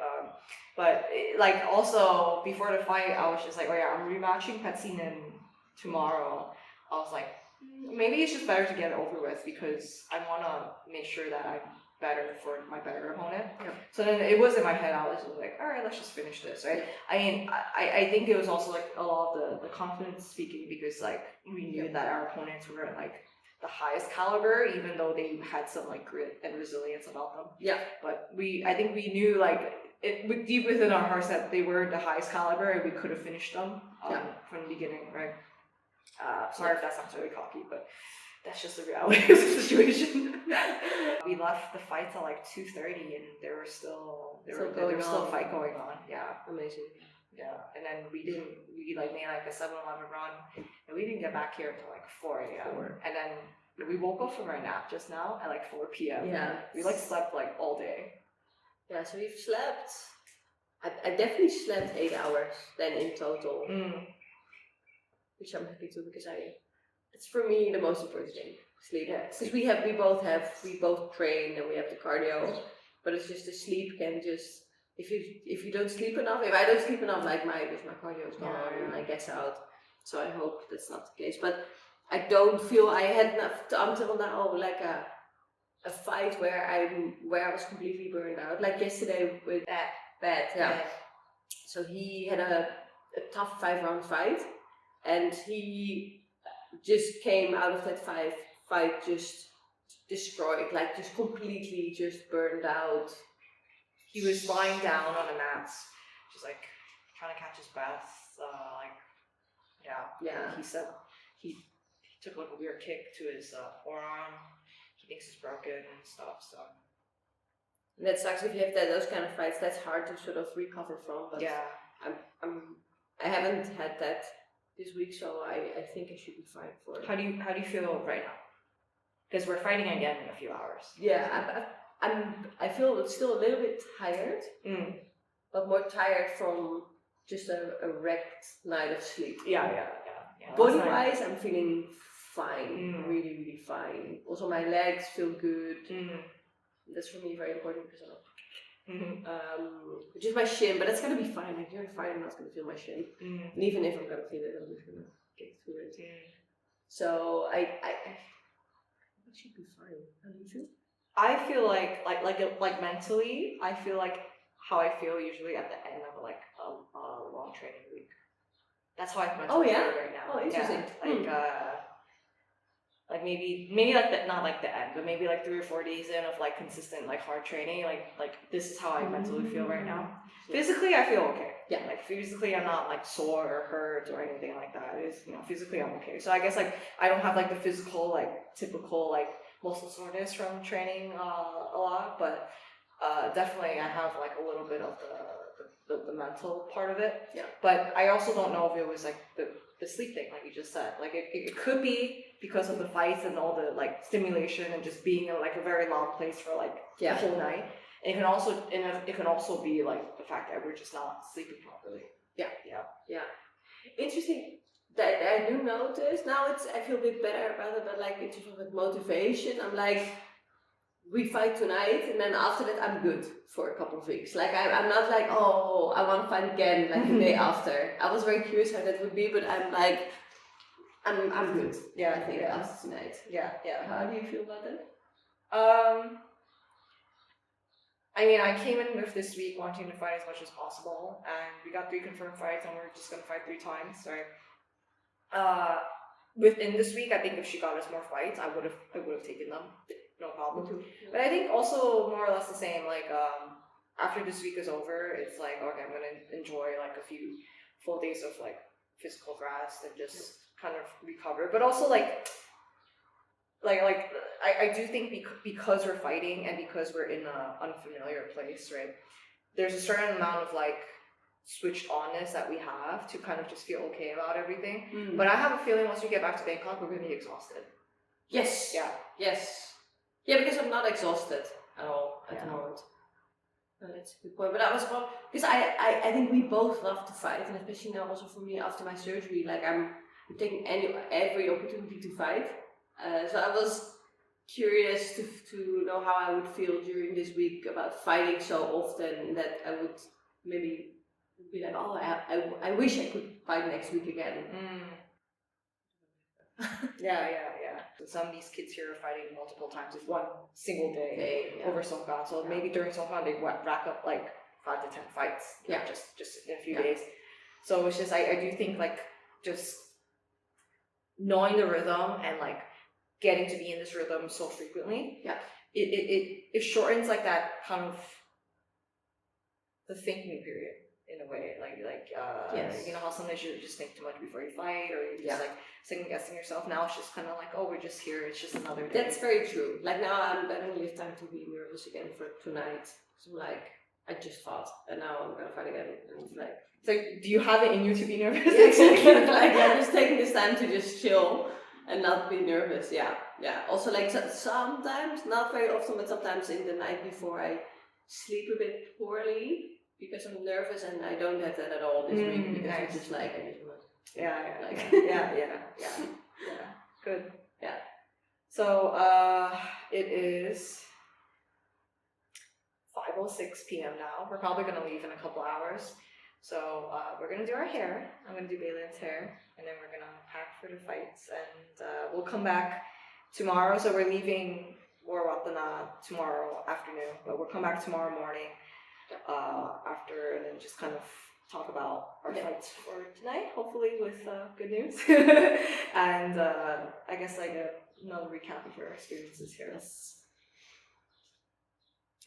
But like also before the fight, I was just like, oh yeah, I'm rematching Petchseenil tomorrow. I was like, maybe it's just better to get it over with, because I want to make sure that I'm better for my better opponent. So then it was in my head, I was just like, all right, let's just finish this, right? I mean, I think it was also like a lot of the confidence speaking, because like we knew that our opponents were like the highest caliber, even though they had some like grit and resilience about them. But I think we knew like deep within our hearts that they were the highest caliber, and we could have finished them from the beginning, right? Sorry if that sounds really cocky, but that's just the reality of the situation. We left the fight till like 2:30, and there was still a fight going on. Yeah, amazing. Yeah, and then we made like a 7-Eleven run, and we didn't get back here until like 4 a.m. And then we woke up from our nap just now at like 4 p.m. Yeah. We like slept like all day. Yeah, so we've slept. I definitely slept 8 hours then in total. Which I'm happy to, because it's for me the most important thing. Sleep. Because we both train and we have the cardio, but it's just the sleep can just, if you don't sleep enough, if I don't sleep enough, like my cardio is gone and I guess out. So I hope that's not the case. But I don't feel I had until now like a fight where I was completely burned out. Like yesterday with Pat, yeah. So he had a tough 5-round fight, and he just came out of that fight just destroyed, like just completely just burned out. He was lying down on the mats, just like trying to catch his breath. He said he took like a weird kick to his forearm. He thinks it's broken and stuff. So that sucks if you have those kind of fights. That's hard to sort of recover from. But yeah, I haven't had that this week, so I think I should be fine for it. How do you feel right now? Because we're fighting again in a few hours. Yeah, I feel still a little bit tired, but more tired from just a wrecked night of sleep. Yeah. Body wise, I'm feeling fine, really, really fine. Also, my legs feel good. That's for me very important because which is my shin, but that's gonna be fine. Like during fight, I'm not gonna feel my shin, and even if I'm gonna feel it, I'm just gonna get through it. So I should be fine. How do you feel? I feel like mentally, I feel like how I feel usually at the end of like a long training week. That's how I mentally feel right now. Oh, interesting. Yeah, like maybe like not like the end, but maybe like 3 or 4 days in of like consistent like hard training. Like this is how I mentally feel right now. Physically, I feel okay. Yeah. Like physically, I'm not like sore or hurt or anything like that. It's physically I'm okay. So I guess like I don't have like the physical like typical like muscle soreness from training a lot, but definitely I have like a little bit of the mental part of it. Yeah. But I also don't know if it was like the sleep thing, like you just said. Like it could be because of the fights and all the like stimulation and just being in like a very long place for like the whole night. And it can also be like the fact that we're just not sleeping properly. Yeah. Interesting. That I do notice now. I feel a bit better about it, but like in terms of like motivation, I'm like, we fight tonight, and then after that I'm good for a couple of weeks. Like I'm not like, oh, I want to fight again like the day after. I was very curious how that would be, but I'm like, I'm good. Yeah, I think after tonight. Yeah. How do you feel about that? I mean, I came in with this week wanting to fight as much as possible, and we got 3 confirmed fights, and we're just gonna fight 3 times, right? Within this week, I think if she got us more fights, I would have taken them, no problem. But I think also more or less the same. Like after this week is over, it's like okay, I'm gonna enjoy like a few full days of like physical rest and just kind of recover. But also like I do think because we're fighting and because we're in an unfamiliar place, right? There's a certain amount of like switched onness that we have to kind of just feel okay about everything. But I have a feeling once we get back to Bangkok, we're gonna be exhausted. Yes. Yeah. Yes. Yeah, because I'm not exhausted at all at the moment. No, that's a good point. But I was wrong because I think we both love to fight, and especially now also for me after my surgery, like I'm taking every opportunity to fight. So I was curious to know how I would feel during this week about fighting so often that I would maybe be like, oh, I wish I could fight next week again. Yeah. So some of these kids here are fighting multiple times in one single day over Songkran. So maybe during Songkran they rack up like 5 to 10 fights. Just in a few days. So it's just I do think like just knowing the rhythm and like getting to be in this rhythm so frequently. Yeah. It shortens like that kind of the thinking period. In a way, you know how sometimes you just think too much before you fight, or you're just like second guessing yourself. Now it's just kind of like, oh, we're just here. It's just another day. That's very true. Like now, I don't really have time to be nervous again for tonight. So like, I just fought, and now I'm gonna fight again. And it's like, It's like, do you have it in you to be nervous? yeah, exactly. Like I'm just taking this time to just chill and not be nervous. Yeah. Also, like sometimes, not very often, but sometimes in the night before I sleep a bit poorly because I'm nervous, and I don't have that at all this week because nice. it's just like I just want. Yeah. Good. Yeah. So it is 5:06 p.m. now. We're probably gonna leave in a couple hours. So we're gonna do our hair. I'm gonna do Belen's hair, and then we're gonna pack for the fights, and we'll come back tomorrow. So we're leaving Wor Watthana tomorrow afternoon, but we'll come back tomorrow morning after, and then just kind of talk about our fights for tonight, hopefully with good news. And I guess like another recap of our experiences here. Yes.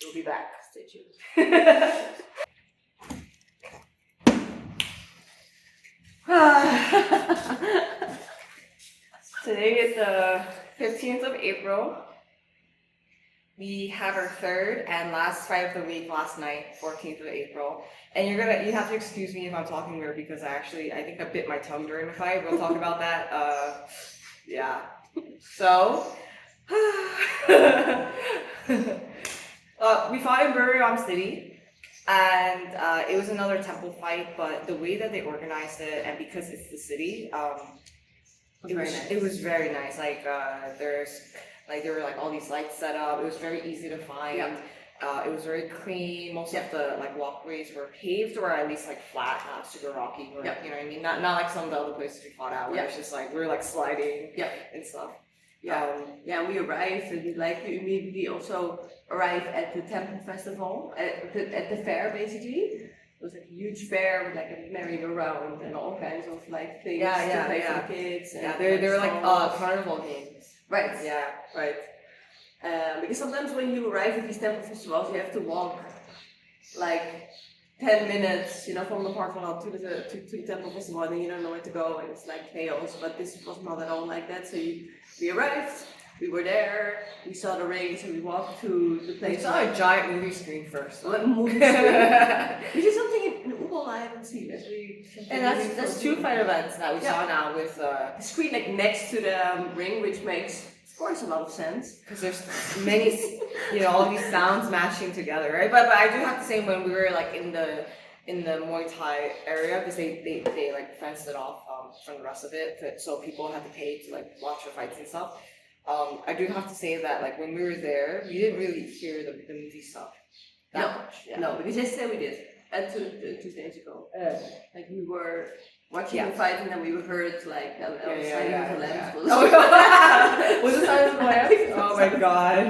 We'll be back. Stay tuned. Today is the 15th of April. We have our third and last fight of the week last night, 14th of April. And you have to excuse me if I'm talking weird because I think I bit my tongue during the fight. We'll talk about that. Yeah. So we fought in Buriram City, and it was another temple fight, but the way that they organized it, and because it's the city, it was very nice. Like there were like all these lights set up. It was very easy to find. Yeah. It was very clean. Most of the like walkways were paved or at least like flat, not super rocky. Or, you know what I mean? Not like some of the other places we fought at where it's just like we were like sliding and stuff. We arrived, and we immediately also arrived at the temple festival at the fair basically. It was like a huge fair with like a merry-go-round and all kinds of like things to play for the kids. And, they were like carnival games. Right. Yeah. Right. Because sometimes when you arrive at these temple festivals, you have to walk like 10 minutes, from the parking lot to the temple festival, and then you don't know where to go, and it's like chaos. But this was not at all like that. So we arrived, we were there, we saw the rings, and we walked to the place. We saw a giant movie screen first. Movie screen, which is something in Ubon I haven't seen. That's two fight events that we saw now with the screen like next to the ring, which makes, of course, a lot of sense because there's many, all these sounds mashing together, right? But I do have to say, when we were like in the Muay Thai area, because they like fenced it off from the rest of it, so people had to pay to like watch the fights and stuff. I do have to say that like when we were there, we didn't really hear the movie stuff that much. Yeah. No, because yesterday we did, and 2 days ago, like we were watching the fight, and then we heard like Silence of the Lambs. Was it Silence of the Lambs? Oh my god!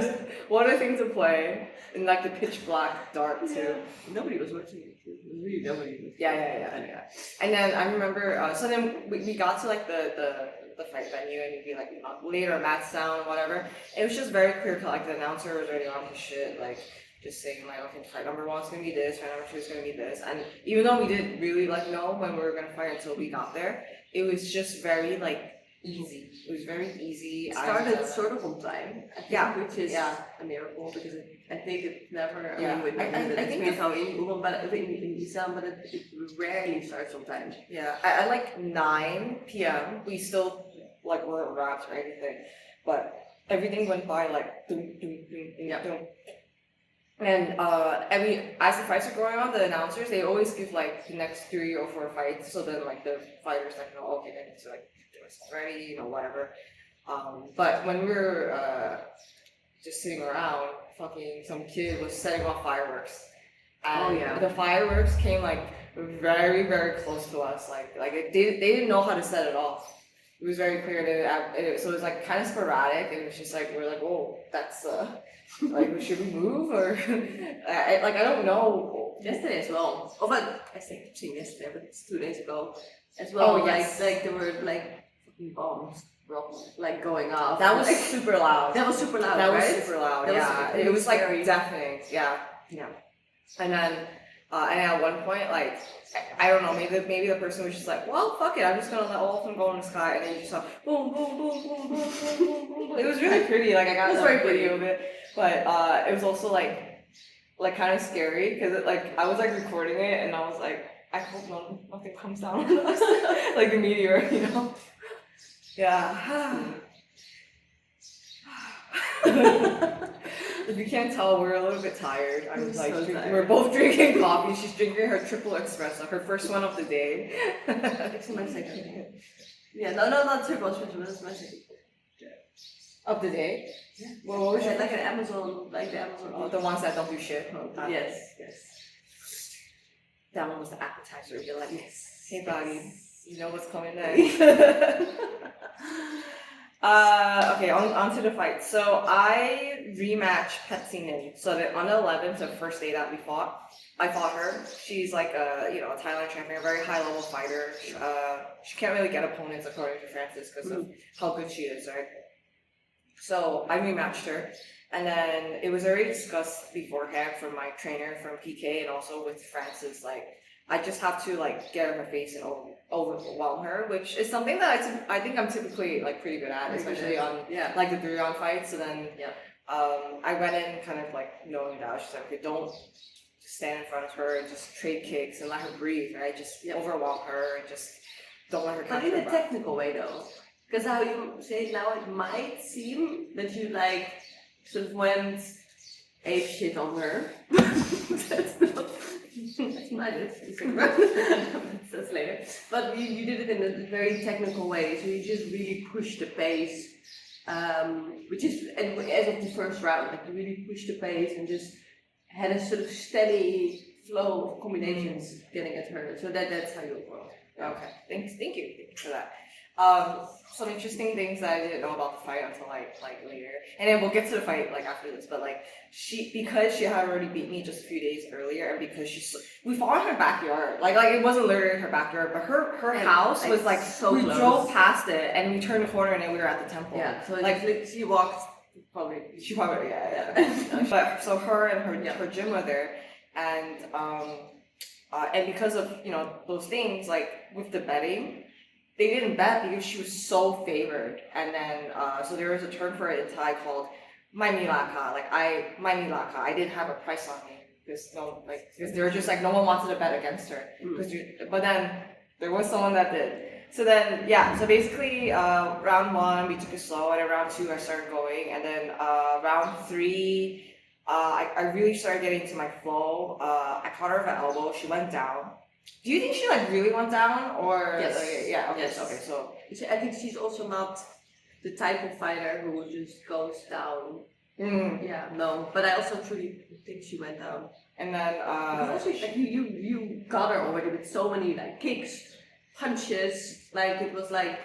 What a thing to play in like the pitch black dark too. Nobody was watching it. Really, nobody. Yeah. And then I remember, so then we got to like the fight venue, and you'd be like later match sound or whatever. It was just very clear cut. Like the announcer was already on his shit, like just saying like, okay, fight number 1 is gonna be this, fight number 2 is gonna be this. And even though we didn't really like know when we were gonna fight until we got there, it was just very like easy. It was very easy. It started sort of on time, I think, which is a miracle because I think it never. I mean, I think it's how in Ubon, but in Isaan, but it rarely starts on time. Yeah, at like 9 p.m. we still like weren't wrapped or anything, but everything went by like doom. And as the fights are going on, the announcers, they always give like the next 3 or 4 fights, so then like the fighters like know, okay, I need to like do this already, whatever. But when we were just sitting around, fucking some kid was setting off fireworks, and the fireworks came like very, very close to us. Like they didn't know how to set it off. It was very clear so it was like kind of sporadic, and it was just like we're like, oh, that's like, should we move or I don't know. Yesterday as well. Oh, but I think I've seen yesterday, but it's 2 days ago as well. Oh, yes. Like there were like fucking bombs like going off. That was super loud. That was super loud. That right? was super loud. It was like deafening. Yeah. And then and at one point, like I don't know, maybe the person was just like, well, fuck it, I'm just gonna let all of them go in the sky, and then you just saw boom, boom, boom, boom, boom, boom, boom, boom. It was really pretty. Like I got a video of it, but it was also like like kind of scary because like I was like recording it and I was like, I hope nothing comes down on us, like a meteor, you know? Yeah. If you can't tell, we're a little bit tired. I'm like, so tired. we're both drinking coffee. She's drinking her triple espresso, her first one of the day. It's my second. Yeah, no, not triple espresso, that's my second. Of the day? Yeah. Well, what was Okay, your like an Amazon, like the Amazon. Oh, the ones that don't do shit. Yes. That one was the appetizer. You're like, Yes. hey, buddy, you know what's coming next. Okay, on to the fight. So I rematched Petchseenil. So on the 11th, the first day that we fought, I fought her. She's like a a Thailand champion, a very high level fighter. She can't really get opponents according to Francis because of how good she is, right? So I rematched her, and then it was already discussed beforehand from my trainer from PK and also with Francis. Like I just have to like get in her face and overwhelm her, which is something that I think I'm typically like pretty good at, especially on like the 3-round fights. So then I went in kind of like knowing that she's like, okay, don't stand in front of her and just trade kicks and let her breathe, right? Just overwhelm her and just don't let her. But in a technical way though. Because how you say it now, it might seem that you like sort of went ape shit on her. That's not that's later. But you did it in a very technical way, so you just really pushed the pace, which is as of the first round, like you really pushed the pace and just had a sort of steady flow of combinations getting at her. So that's how you work. Okay, thank you for that. Some interesting things that I didn't know about the fight until like later, and then we'll get to the fight like after this. But like because she had already beat me just a few days earlier, and because we fought in her backyard, like it wasn't literally her backyard, but her house was like so we close. Drove past it and we turned the corner and then we were at the temple. Yeah, so like she walked probably. She probably but so her and her gym were there, and because of those things like with the betting. They didn't bet because she was so favored, and then so there was a term for it in Thai called "my milaka." My milaka. I didn't have a price on me because they were just like no one wanted to bet against her. But then there was someone that did. So then so basically round 1 we took it slow, and then round 2 I started going, and then round 3 I really started getting into my flow. I caught her with an elbow. She went down. Do you think she like really went down or yes? Okay, yes. Okay, so I think she's also not the type of fighter who just goes down. Yeah, no. But I also truly think she went down. And then also, like you got her already with so many like kicks, punches. Like it was like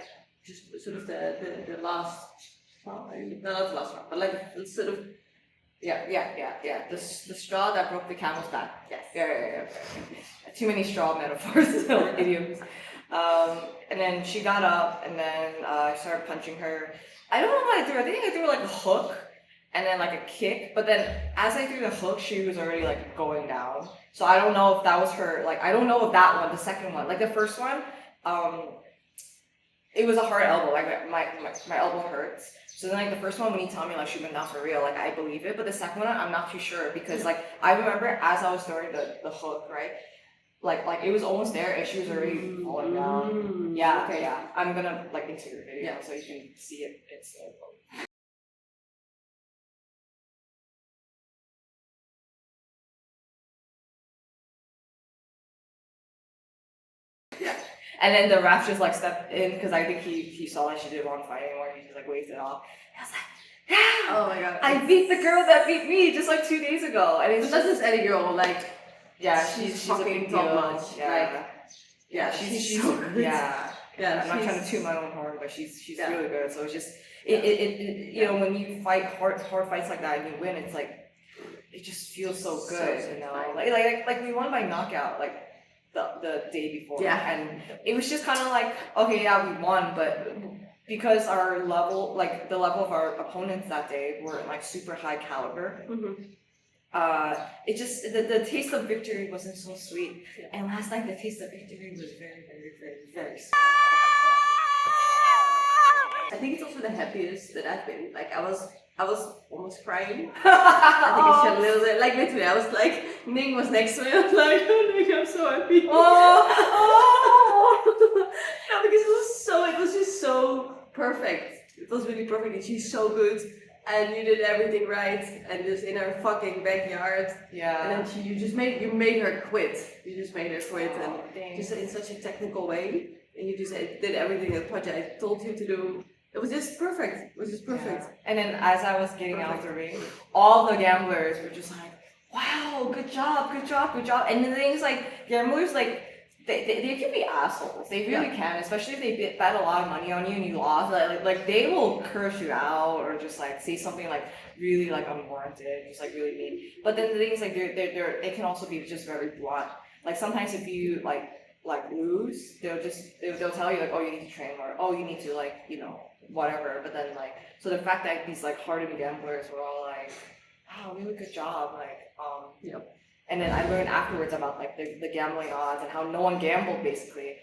just sort of the last. Well, not the last round, but like sort of. Yeah. The straw that broke the camel's back. Yes. Yeah. Too many straw metaphors, idioms. And then she got up, and then I started punching her. I don't know what I threw. I think I threw like a hook, and then like a kick. But then as I threw the hook, she was already like going down. So I don't know if that was her. Like I don't know if that one, the second one, like the first one, it was a hard elbow. Like my elbow hurts. So then, like, the first one, when you tell me, like, she went down for real, like, I believe it. But the second one, I'm not too sure. Because, like, I remember as I was throwing the hook, right? Like, it was almost there and she was already falling down. Yeah, okay, yeah. I'm gonna, like, insert your video so you can see it. It's And then the ref just, like, stepped in because I think he saw that she didn't want to fight anymore. He just, like, waved it off. I was like, yeah! Oh my god. I beat the girl that beat me just, like, 2 days ago. And it's not just any girl, like, she's a big deal. Top-notch. Yeah. She's so good. Yeah, I'm not trying to toot my own horn, but she's really good. So it's just, you know, when you fight hard fights like that and you win, it's like, it just feels so good, you know? Like we won by knockout, like, the day before. Yeah. And it was just kind of like, okay, yeah, we won, but because our level, like the level of our opponents that day were like super high caliber, it just, the taste of victory wasn't so sweet. Yeah. And last night, the taste of victory was very, very, very, very sweet. I think it's also the happiest that I've been. Like, I was I was almost crying. I think I shed a little bit. Like literally, I was like, Ning was next to me. I was like, oh Ning, I'm so happy. No, because it was just so perfect. It was really perfect. And she's so good. And you did everything right, and just in her fucking backyard. Yeah. And then you made her quit. You just made her quit, and thanks. just in such a technical way. And you just did everything that project told you to do. It was just perfect. It was just perfect. Yeah. And then as I was getting out of the ring, all the gamblers were just like, "Wow, good job, good job, good job." And the thing is, like, gamblers, like, they can be assholes. They really can, especially if they bet a lot of money on you and you lost. Like they will curse you out or just like say something like really like unwarranted, just like really mean. But then the thing is, like, they can also be just very blunt. Like sometimes if you like lose, they'll tell you like, oh, you need to train more. Oh, you need to like, you know, whatever. But then like, so the fact that these like hardened gamblers were all like, wow, really good job, like And then I learned afterwards about like the gambling odds and how no one gambled basically.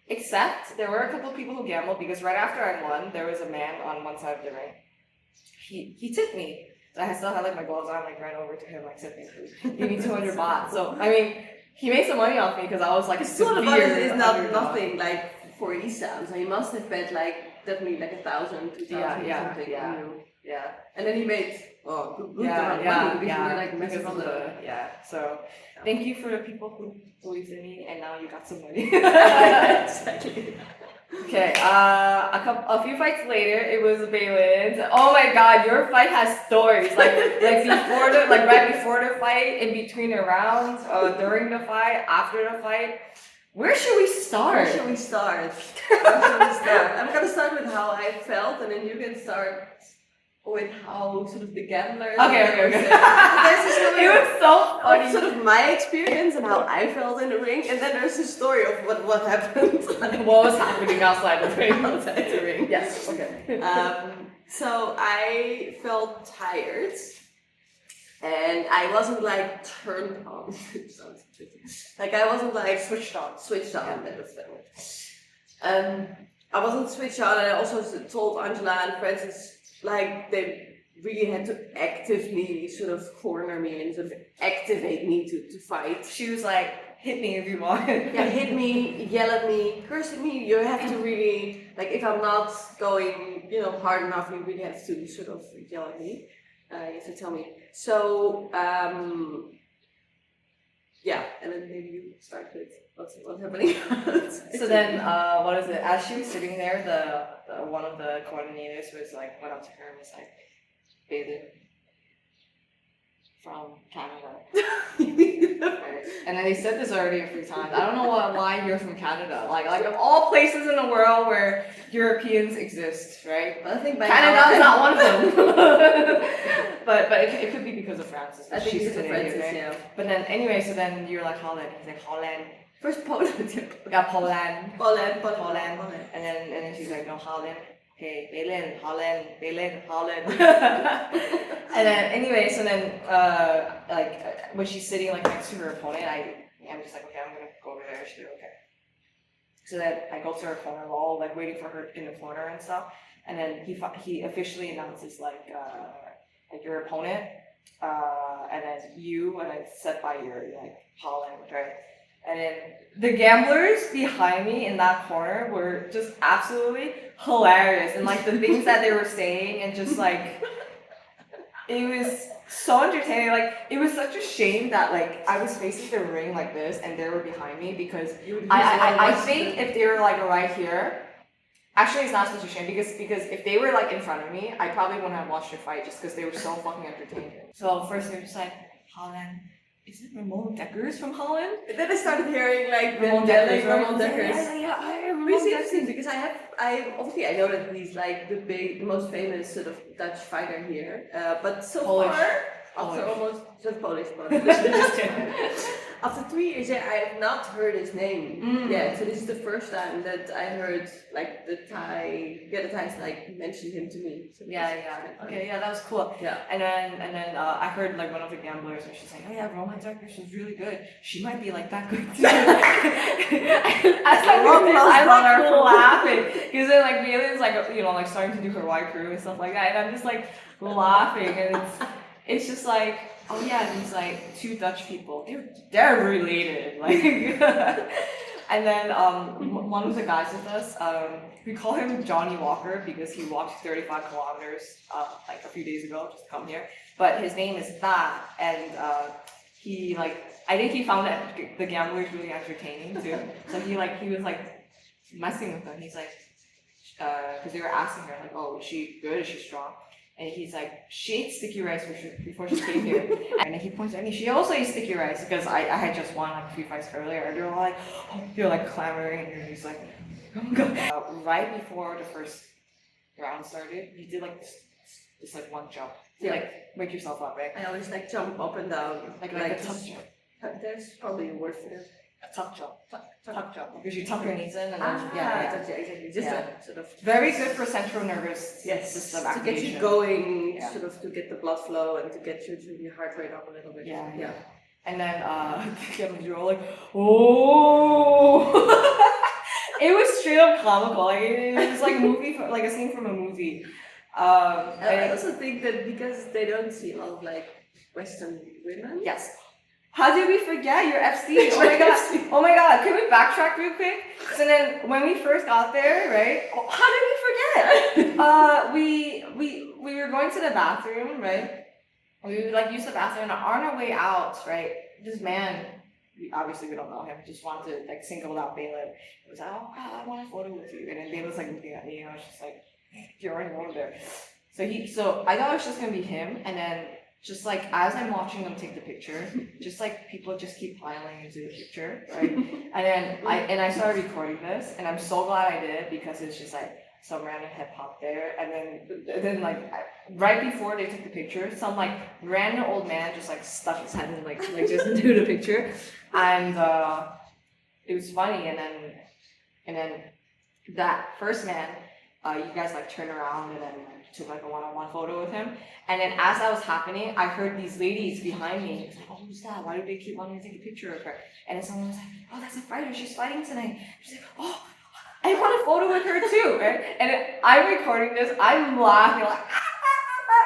Except there were a couple of people who gambled because right after I won, there was a man on one side of the ring. He tipped me. So I still had like my gloves on, like ran over to him, like said, give me 200 baht. So I mean, he made some money off me because I was like, it's not about it is not nothing like for Isaan. So he must have bet like definitely like 1,000, 2,000 something. Yeah. And then he made good amount of money because you were like messing on the So thank you for the people who believed in me, and now you got some money. Exactly. Okay, a few fights later, it was Belen's. Oh my god, your fight has stories. Like before the right before the fight, in between the rounds, during the fight, after the fight. Where should we start? Where should we start? I'm gonna start with how I felt, and then you can start with how sort of the gamblers. Okay. It was so funny. Sort of my experience and how I felt in the ring, and then there's the story of what happened. What was happening outside the ring? Outside the ring. Yes. Okay. So I felt tired, and I wasn't like turned on. Like I wasn't like switched on. Yeah, that's that word. I wasn't switched on, and I also told Angela and Francis like they really had to actively sort of corner me and sort of activate me to fight. She was like, hit me if you want. Yeah, hit me, yell at me, curse at me. You have to really, like, if I'm not going, hard enough, you really have to sort of yell at me. You have to tell me. So, and then maybe you start with what's happening. So then, what is it? As she was sitting there, the one of the coordinators was like, went up to her and was like, Belen from Canada. Right. And then they said this already a few times. I don't know why you're from Canada. Like of all places in the world where Europeans exist, right? I think Canada is not one of them. but it could be because of Francis. I think she's Canadian, right? Yeah. But then anyway, so then you're like Holland. He's like Holland. First Poland. Yeah, Poland. Poland. And then she's like, no, Holland. Okay, Belen, Holland. And then anyway, so then when she's sitting like next to her opponent, I'm just like, okay, I'm gonna go over there. She's like, okay. So then I go to her corner, we're all like waiting for her in the corner and stuff. And then he officially announces like your opponent, and then you, and then set by your like Holland, right? And then the gamblers behind me in that corner were just absolutely hilarious, and like the things that they were saying, and just like it was so entertaining. Like it was such a shame that like I was facing the ring like this, and they were behind me because I think if they were like right here, actually it's not such a shame because if they were like in front of me, I probably wouldn't have watched the fight just because they were so fucking entertaining. So first they were just like, Holland. Is it Ramon Dekkers from Holland? And then I started hearing like Ramon Dekkers. Yeah, Really interesting because I obviously I know that he's like the most famous sort of Dutch fighter here, but so Polish. far after almost just Polish. after 3 years, yeah, I have not heard his name. Yeah, so this is the first time that I heard like the Thais like mentioned him to me. So Okay, yeah, that was cool. Yeah. And then I heard like one of the gamblers, and she's like, oh yeah, Roman's actress was really good. She might be like that good too. I'm like laughing because then like Belen's like like starting to do her Y crew and stuff like that, and I'm just like laughing, and it's just like, oh yeah, these like 2 Dutch people, they're related, like. And then one of the guys with us, we call him Johnny Walker because he walked 35 kilometers like a few days ago just to come here. But his name is Tha, and he like, I think he found that the gamblers really entertaining too. So he was like messing with them. He's like, because they were asking her like, oh, is she good? Is she strong? And he's like, she ate sticky rice before she came here. And then he points at me, she also ate sticky rice because I had just won like a few fights earlier. And they're like clamoring, and he's like, oh my god. Right before the first round started, he did like this like one jump to like wake yourself up, right? I always like jump up and down. Like a tuck jump. There's probably a word for it. A tuck jump. Tuck jump. Because you tuck your knees in and then exactly. Just sort of very good for central nervous system activation. To get you going, sort of to get the blood flow and to get your heart rate up a little bit. Yeah. And then you're all like, oh. It was straight up comical. Like it was like a scene from a movie. I also think that because they don't see a lot of like Western women. Yes. How did we forget your FC? Oh my god! Oh my god! Can we backtrack real quick? So then, when we first got there, right? How did we forget? We were going to the bathroom, right? We would like use the bathroom, and on our way out, right? This man, obviously we don't know him, just wanted to like single out Belen. He was like, oh, I want a photo with you, and then Belen's like looking at me, and I was just like, you're already over there. So I thought it was just gonna be him, and then. Just like as I'm watching them take the picture, just like people just keep piling into the picture, right? And then I started recording this, and I'm so glad I did because it's just like some random hip hop there, and then like right before they took the picture, some like random old man just like stuck his head in like just into the picture, and it was funny, and then that first man, you guys like turn around and then took like a one-on-one photo with him. And then as that was happening, I heard these ladies behind me. It was like, oh, who's that? Why do they keep wanting to take a picture of her? And then someone was like, oh, that's a fighter. She's fighting tonight. She's like, oh, I want a photo with her too, right? And I'm recording this. I'm laughing like,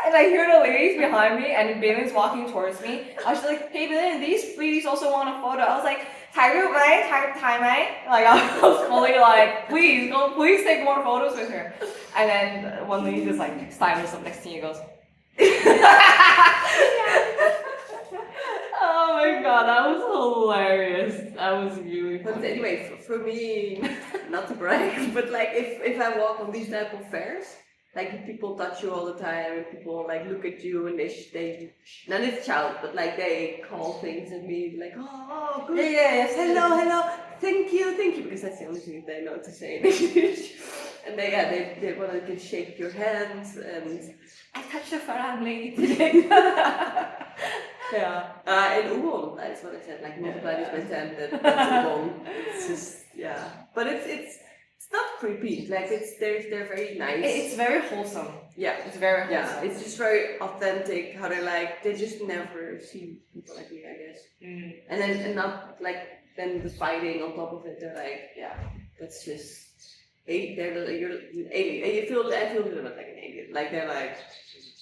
and I hear the ladies behind me, and Belen's walking towards me. I was like, hey, Belen, these ladies also want a photo. I was like, Like I was fully like, please take more photos with her. And then one lady just like stands up next to you and goes, oh my god, that was hilarious. That was really funny. But anyway, for me, not to brag, but like if I walk on these type of fairs, like people touch you all the time, and people like look at you and they not a child, but like they call things at me like, oh, good, yes, hello, thank you, because that's the only thing they know to say in English. And they want to shake your hand, and I touched a Farang lady today. In Ubon, that's what I said, like multiply this by 10, that's Ubon. It's just, but it's not creepy, like they're very nice. It's very wholesome. Yeah. It's very wholesome. Yeah, it's just very authentic, how they just never see people like me, I guess. And then not like, then the fighting on top of it, they're like, that's just, you're an alien. I feel a little bit like an alien. Like they're like,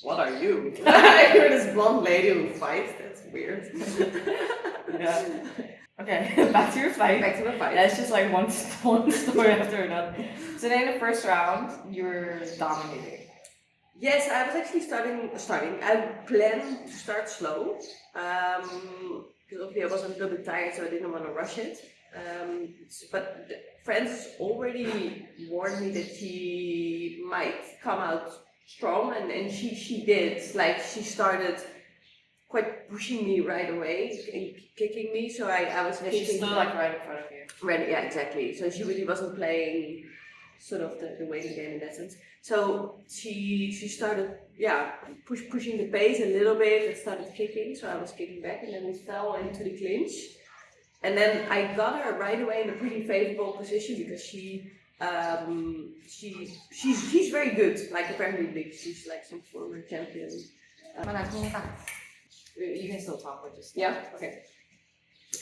what are you? You're this blonde lady who fights, that's weird. Okay, back to your fight. Back to the fight. That's just like one story after another. So then in the first round, you were dominating. Yes, I was actually starting. I planned to start slow. Because obviously I was a little bit tired, so I didn't want to rush it. But Frances already warned me that she might come out strong, and she did. Like she started quite pushing me right away and kicking me, so I was kicking. She's still like right in front of you. Right, yeah, exactly. So she really wasn't playing sort of the waiting game in that sense. So she started pushing the pace a little bit and started kicking. So I was kicking back, and then we fell into the clinch. And then I got her right away in a pretty favorable position because she's very good. Like apparently she's like some former champion. You can still talk, but just Yeah. Okay.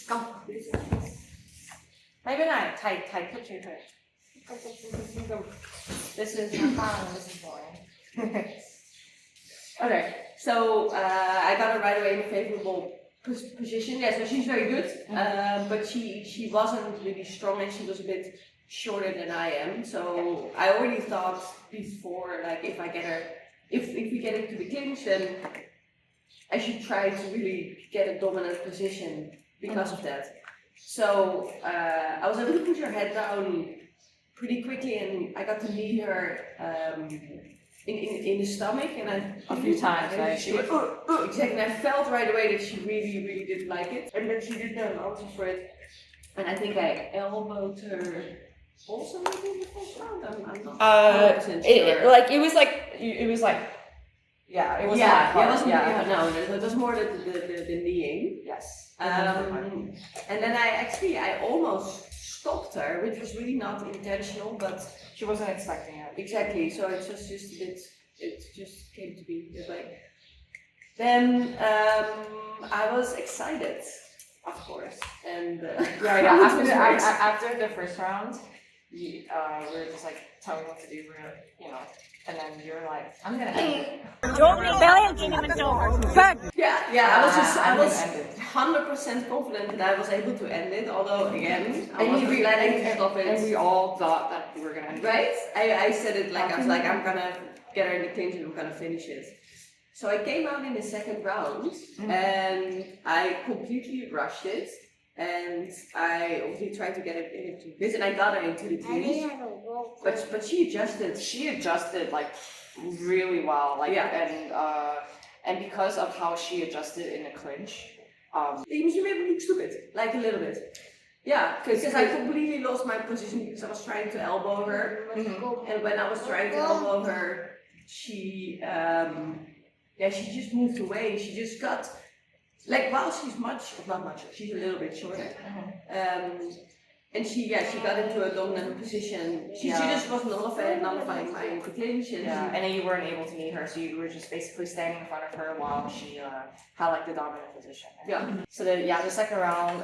Come. ไม่เป็นไรถ่ายคลิปเฉยๆ This is fun, this is boring. Okay. So I got her right away in a favorable position. Yeah. So she's very good. But she wasn't really strong and she was a bit shorter than I am. So I already thought before, like if we get into the clinch, then I should try to really get a dominant position because of that. So I was able to put her head down pretty quickly, and I got to meet her in the stomach, and A few times, right? She went, exactly. And I felt right away that she really, really didn't like it, and then she didn't have an answer for it. And I think I elbowed her. Also, maybe in the first round. I'm not 100% sure. It was like. Yeah, it was no, it was more the kneeing. Yes. And then I almost stopped her, which was really not intentional, but She wasn't expecting it. exactly. So it was just a bit. It just came to be this way. Then I was excited, of course, and After the first round, we were just like telling what to do. And then you were like, "I'm gonna end it." Yeah. I was 100% confident that I was able to end it. Although again, I was planning to stop it. And we all thought that we were gonna end it. Right? I said it like I was like, I'm gonna get her in the clinch and I'm gonna finish it. So I came out in the second round and I completely rushed it. And I only tried to get it into this, and I got her into the clinch. But she adjusted. She adjusted like really well, like and because of how she adjusted in the clinch, she made me look stupid, like a little bit. Yeah, because I completely lost my position because I was trying to elbow her, and when I was trying to elbow her, she just moved away. She just got. Like while she's not much, she's a little bit shorter, and she got into a dominant position. She just was nullifying my clinch, and then you weren't able to meet her, so you were just basically standing in front of her while she had like the dominant position. Yeah. So the second round,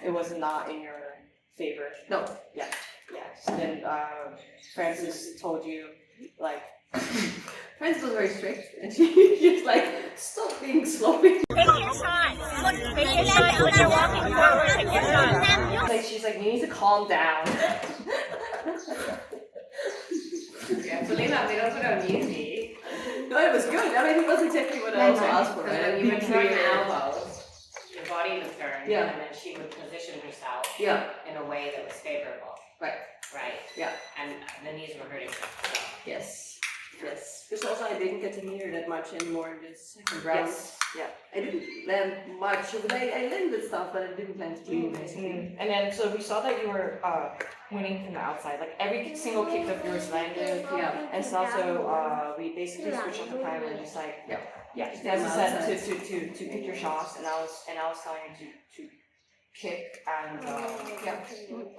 it was not in your favor. No. Yeah. So then Francis told you like. Francis was very strict, and she just like, stop being sloppy. Take your time. Take your time when you're walking forward. Take your time. Like she's like, you need to calm down. Selena, they don't put on music. No, it was good. I mean, it was exactly what I also asked for. Right? You would turn your elbows, your body would turn, Yeah. and then she would position herself Yeah. in a way that was favorable. Right. Right? Yeah. And the knees were hurting her. Yes. Because also I didn't get to meet her that much anymore in this second round. Yes. Yeah. I didn't land much, but I landed stuff, but I didn't land clean, basically. And then so we saw that you were winning from the outside. Like every single kick of yours landed. Yeah. And so also we basically switched up the plan and just like Yeah. as I said to pick your shots, and I was telling you to kick and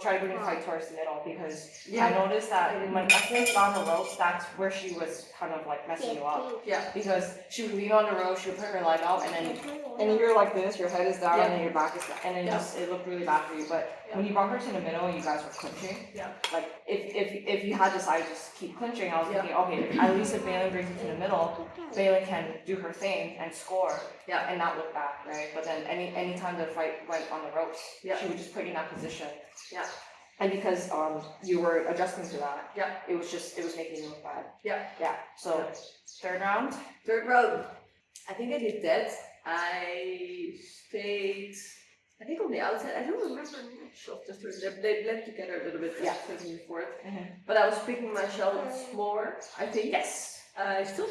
try to bring the fight towards the middle, because I noticed that when I was on the ropes, that's where she was kind of like messing you up. Yeah. Because she would lean on the rope, she would put her leg up, and you're like this, your head is down, and then your back is down, and then it looked really bad for you. But when you brought her to the middle, you guys were clinching. Yeah. Like if you had decided to just keep clinching, I was thinking, okay, at least if Belen brings it to the middle, Belen can do her thing and score. Yeah. And not look back, right? But then any time the fight went on the ropes, she would just put you in that position. Yeah. And because you were adjusting to that, Yeah. it was making you look bad. Yeah. Yeah. So third round. Third round. I think I did that. I stayed, I think on the outside. I don't remember much of the third. They blend together a little bit. Yeah. Third and fourth. But I was picking my shots more, I think. Yes. I still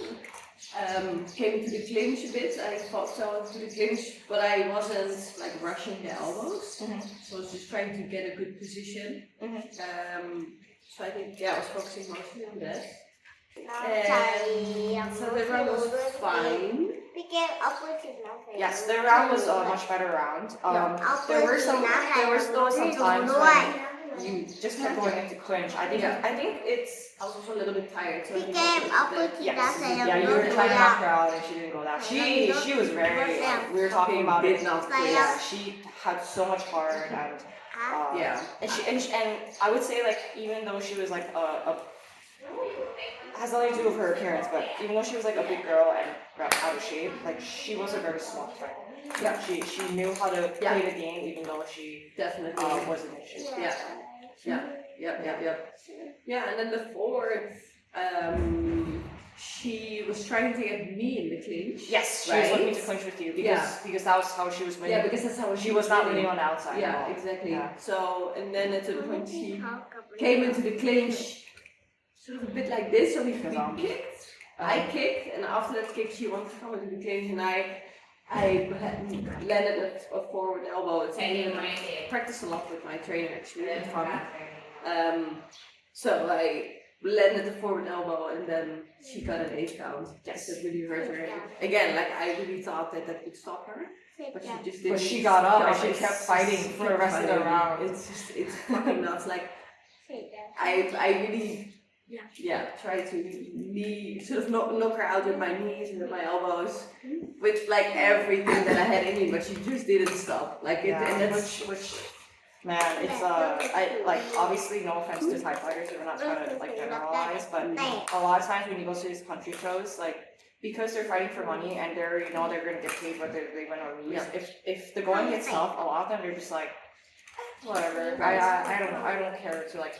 came to the clinch a bit. I fought to the clinch, but I wasn't like rushing the elbows. So I was just trying to get a good position. So I think I was focusing mostly on that. And so the round was fine. Yes, the round was a much better round. There were still some times when you just kept going into clinch. I think it's I was also a little bit tired, so I think yeah, you were trying to knock her out and she didn't go that. She was very we were talking about it. Yeah, she had so much heart and and I would say like even though she was like has nothing to do with her appearance, but even though she was like a big girl and out of shape, like she was a very smart fighter. Yeah, she knew how to play the game, even though she definitely wasn't in shape. Yeah, and then the fourth, she was trying to get me in the clinch. Yes, she was looking to clinch with you because that was how she was winning. Yeah, because that's how she was not winning on the outside. Yeah, exactly. Yeah. So, and then at the point she came into the clinch, sort of a bit like this. So we kicked. I kicked, and after that kick, she wanted to come into the clinch, and I landed a forward elbow. I practiced a lot with my trainer actually. It was fun. So I landed the forward elbow, and then she got an 8 count. Yes, it really hurt her. Again, like I really thought that would stop her, but she just didn't. But she got up and she kept fighting for the rest of the round. It's fucking nuts. Like I really. Try to sort of knock her out with my knees and with my elbows, with like everything that I had in me, but she just didn't stop. Like it, and that's which man, it's I like obviously no offense to Thai fighters, we're not trying to like generalize, but a lot of times when you go to these country shows, like because they're fighting for money and they're they're gonna get paid whether they win or lose. If the going gets tough, a lot of them they're just like. Whatever. I don't care to like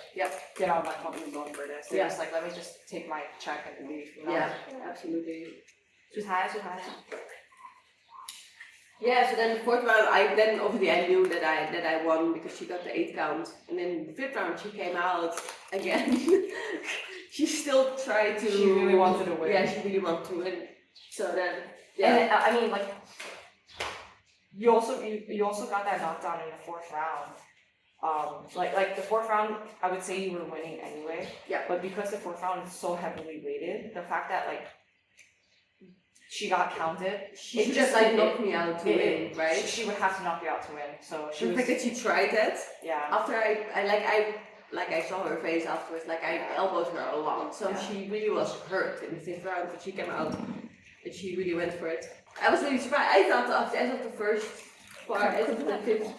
get out of my company and go for this. They're just like let me just take my check and leave. You know? Yeah, absolutely. Suthai. Yeah, so then the fourth round obviously I knew that I won because she got the 8 count. And then the fifth round she came out again. She still tried to. She really wanted to win. Yeah, she really wanted to win. So then and I mean like you also got that knockdown in the 4th round. Like the 4th round, I would say you were winning anyway. Yeah. But because the 4th round is so heavily weighted, the fact that like she got counted, she just like knocked me out to win, right? She would have to knock you out to win. So the fact that she tried that. Yeah. After I saw her face afterwards, like I elbowed her a lot, so she really was hurt in the 5th round, but she came out and she really went for it. I was really surprised. I thought at the end of the first part, as of the 5th.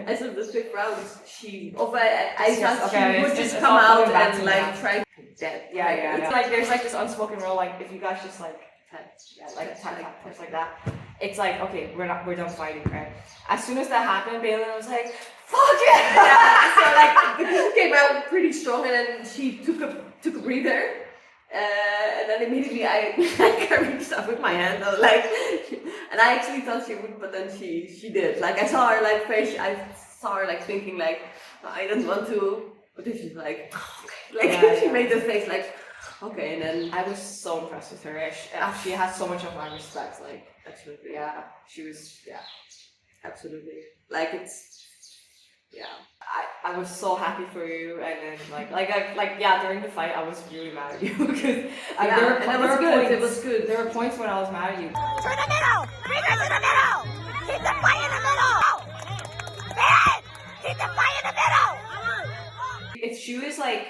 As of the 5th round, she would just come out and like try that. Yeah. It's like there's like this unspoken rule, like if you guys just like tap like that, it's like okay, we're done fighting, right? As soon as that happened, Belen was like, fuck it! Yeah, so like the people came out pretty strong, and then she took a breather. And then immediately I carried stuff with my hand, and I actually thought she would, but then she did. Like I saw her like face, I saw her like thinking like I don't want to, but then she's like, okay. She made the face like, okay, and then I was so impressed with her. She has so much of my respect. Like absolutely, she was absolutely. Like it's. Yeah, I was so happy for you, and then during the fight I was really mad at you because it was good. There were points when I was mad at you. To the middle, fingers in the middle. Keep the fight in the middle. Man, keep the fight in the middle. If she was like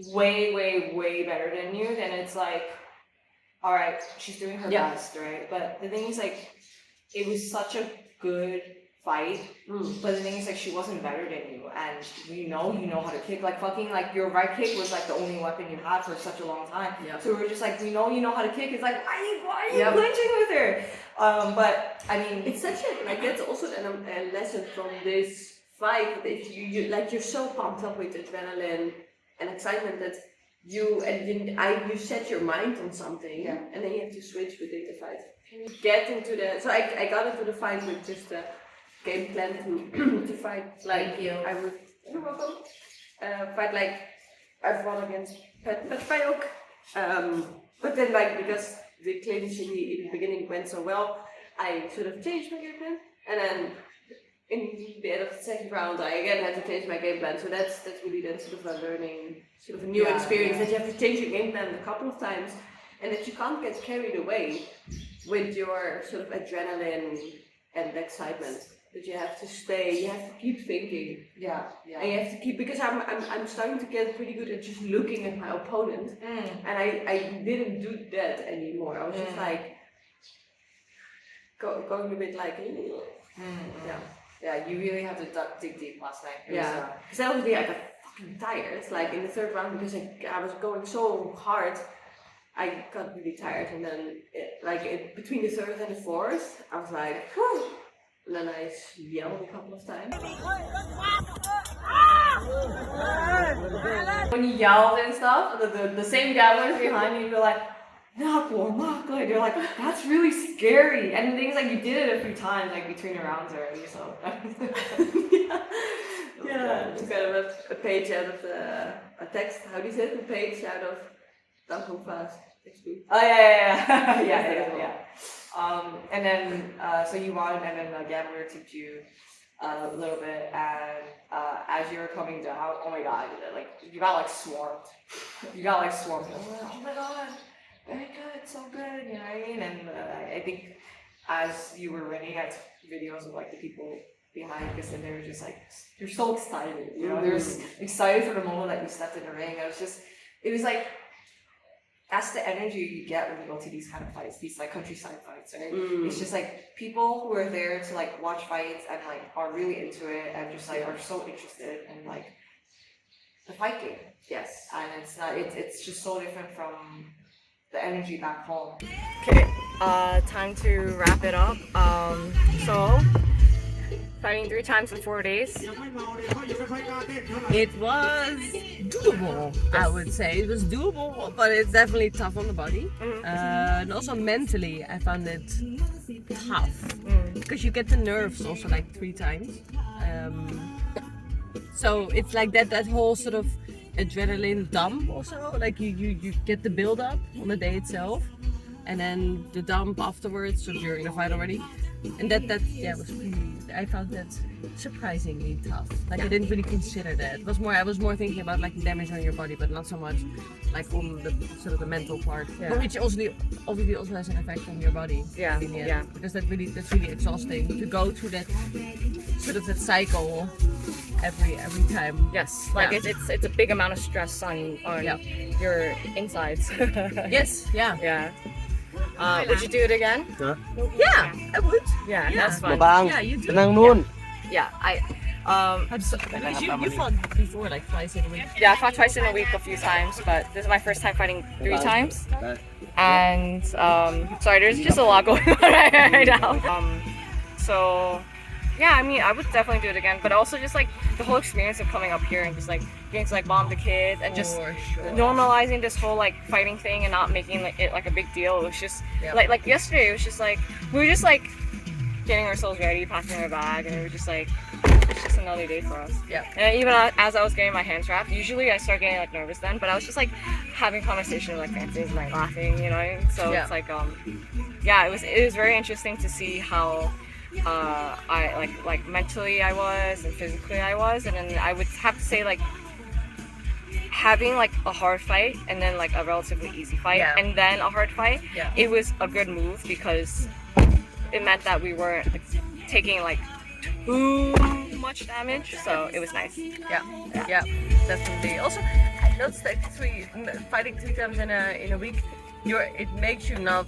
way better than you, then it's like, all right, she's doing her best, right? But the thing is like, it was such a good fight, but the thing is like she wasn't better than you, and you know how to kick. Like fucking like your right kick was like the only weapon you had for such a long time. So we were just like, we know you know how to kick. It's like why are you clinching with her? But I mean, it's such a like that's also a lesson from this fight. If you're so pumped up with adrenaline and excitement that you set your mind on something, and then you have to switch within the fight. Get into the I got into the fight with just a game plan to fight like you're welcome. Fight like I fought against Petchbaiyok. But then like because the clinch in the beginning went so well, I sort of changed my game plan, and then in the end of the 2nd round I again had to change my game plan. So that's really then sort of a learning, sort of a new experience that you have to change your game plan a couple of times. and that you can't get carried away with your sort of adrenaline and excitement. That you have to stay, you have to keep thinking. Yeah. And you have to keep, because I'm starting to get pretty good at just looking at my opponent, and I didn't do that anymore. I was just like going a bit like Yeah, you really have to dig deep last night. because I was like fucking tired. Like in the third round, because I was going so hard, I got really tired, and then between the third and the fourth, I was like, whew. And then I yelled a couple of times. When you yelled and stuff, the same guy was behind you, you're like, not good. You're like, that's really scary. And the thing is, like, you did it a few times, like, between the rounds already, so. It's kind of a page out of a text, how do you say it? A page out of Dan Hoe Fast textbook. Oh, yeah. And then, so you won, and then Gabler tipped you a little bit, and as you were coming down, oh my god, like, you got, like, swarmed. I was like, oh my god, very good, so good, you know what I mean? And I think as you were winning, I took videos of, like, the people behind us, and they were just like, you're so excited, you know? They were excited for the moment that you stepped in the ring. It was like, that's the energy you get when you go to these kind of fights, these like countryside fights, right? It's just like people who are there to like watch fights and like are really into it and just like are so interested in like the fight game. Yes. And it's just so different from the energy back home. Okay, time to wrap it up. So fighting 3 times in 4 days. It was doable, I would say. It was doable, but it's definitely tough on the body. And also mentally, I found it tough. Because you get the nerves also like 3 times. So it's like that whole sort of adrenaline dump also. Like you get the build up on the day itself. And then the dump afterwards, so during the fight already. And that was pretty, I found that surprisingly tough. Like I didn't really consider that. I was more thinking about like damage on your body, but not so much like on the sort of the mental part. Yeah. But which obviously also has an effect on your body. Yeah. In the end. Yeah. Because that's really exhausting to go through that sort of that cycle every time. Yes, like it's a big amount of stress on your insides. Yes, yeah. Yeah. Would you do it again? Yeah, I would. Yeah, that's fun. Yeah, you do. Yeah, You fought before like twice in a week. I fought twice in a week a few times, but this is my first time fighting 3 times. And sorry, there's just a lot going on right now. So yeah, I mean, I would definitely do it again, but also just like the whole experience of coming up here and just like getting to like bomb the kids and just normalizing this whole like fighting thing and not making it like a big deal. It was just like yesterday, it was just like we were just like getting ourselves ready, packing our bag, and we were just like, it's just another day for us. Yeah. And even as I was getting my hands wrapped, usually I start getting like nervous then, but I was just like having conversation with like Francis and like laughing, you know. So it's like it was very interesting to see how I like mentally I was and physically I was, and then I would have to say like having like a hard fight and then like a relatively easy fight and then a hard fight, it was a good move because it meant that we weren't like, taking like too much damage, so it was nice. Yeah, definitely. Also, I noticed that fighting 3 times in a week, it makes you not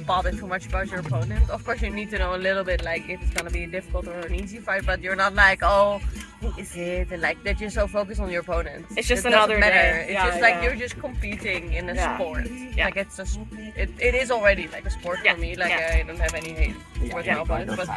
bother too much about your opponent. Of course, you need to know a little bit like if it's gonna be a difficult or an easy fight, but you're not like, oh, who is it? And like that you're so focused on your opponent. It's just it another doesn't matter. day. It's just like you're just competing in a sport. Like it's just it is already like a sport for me. Like I don't have any hate towards my opponent, but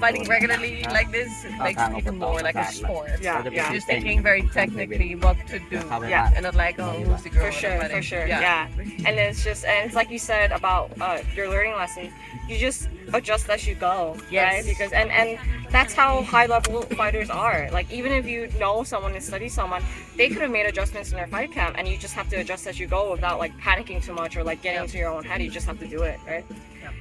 fighting regularly like this makes it even more like a sport. You're just thinking very technically what to do. And not like, oh, who's the girl? For sure. Yeah. And it's like you said about your learning lessons. You just adjust as you go, right? Because and that's how high level fighters are. Like even if you know someone and study someone, they could have made adjustments in their fight camp, and you just have to adjust as you go without like panicking too much or like getting into your own head. You just have to do it, right?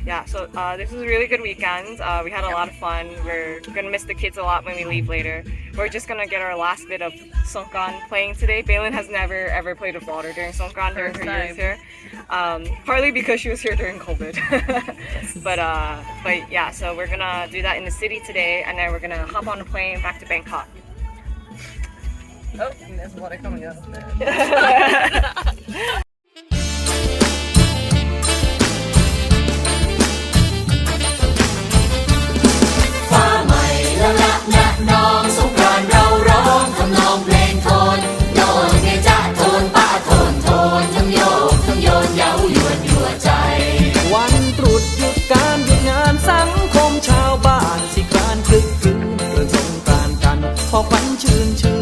yeah, so this was a really good weekend. We had a lot of fun. We're gonna miss the kids a lot when we leave later. We're just gonna get our last bit of Songkran playing today. Belen has never ever played with water during Songkran during her years here. Partly because she was here during COVID. but yeah, so we're gonna do that in the city today, and then we're gonna hop on a plane back to Bangkok. Oh, and there's water coming out of there.น้องสงกรานต์เราร้องทำนองเพลงโทนโยนเงจะโทนป้าโทนโทนทั้งโยกทั้งโยนเย้ายวนยั่วใจวันตรุษหยุดการหยุดงานสังคมชาวบ้านสิครานคลึกครื้นเรื่องสงกรานต์กันพอฝันชื่น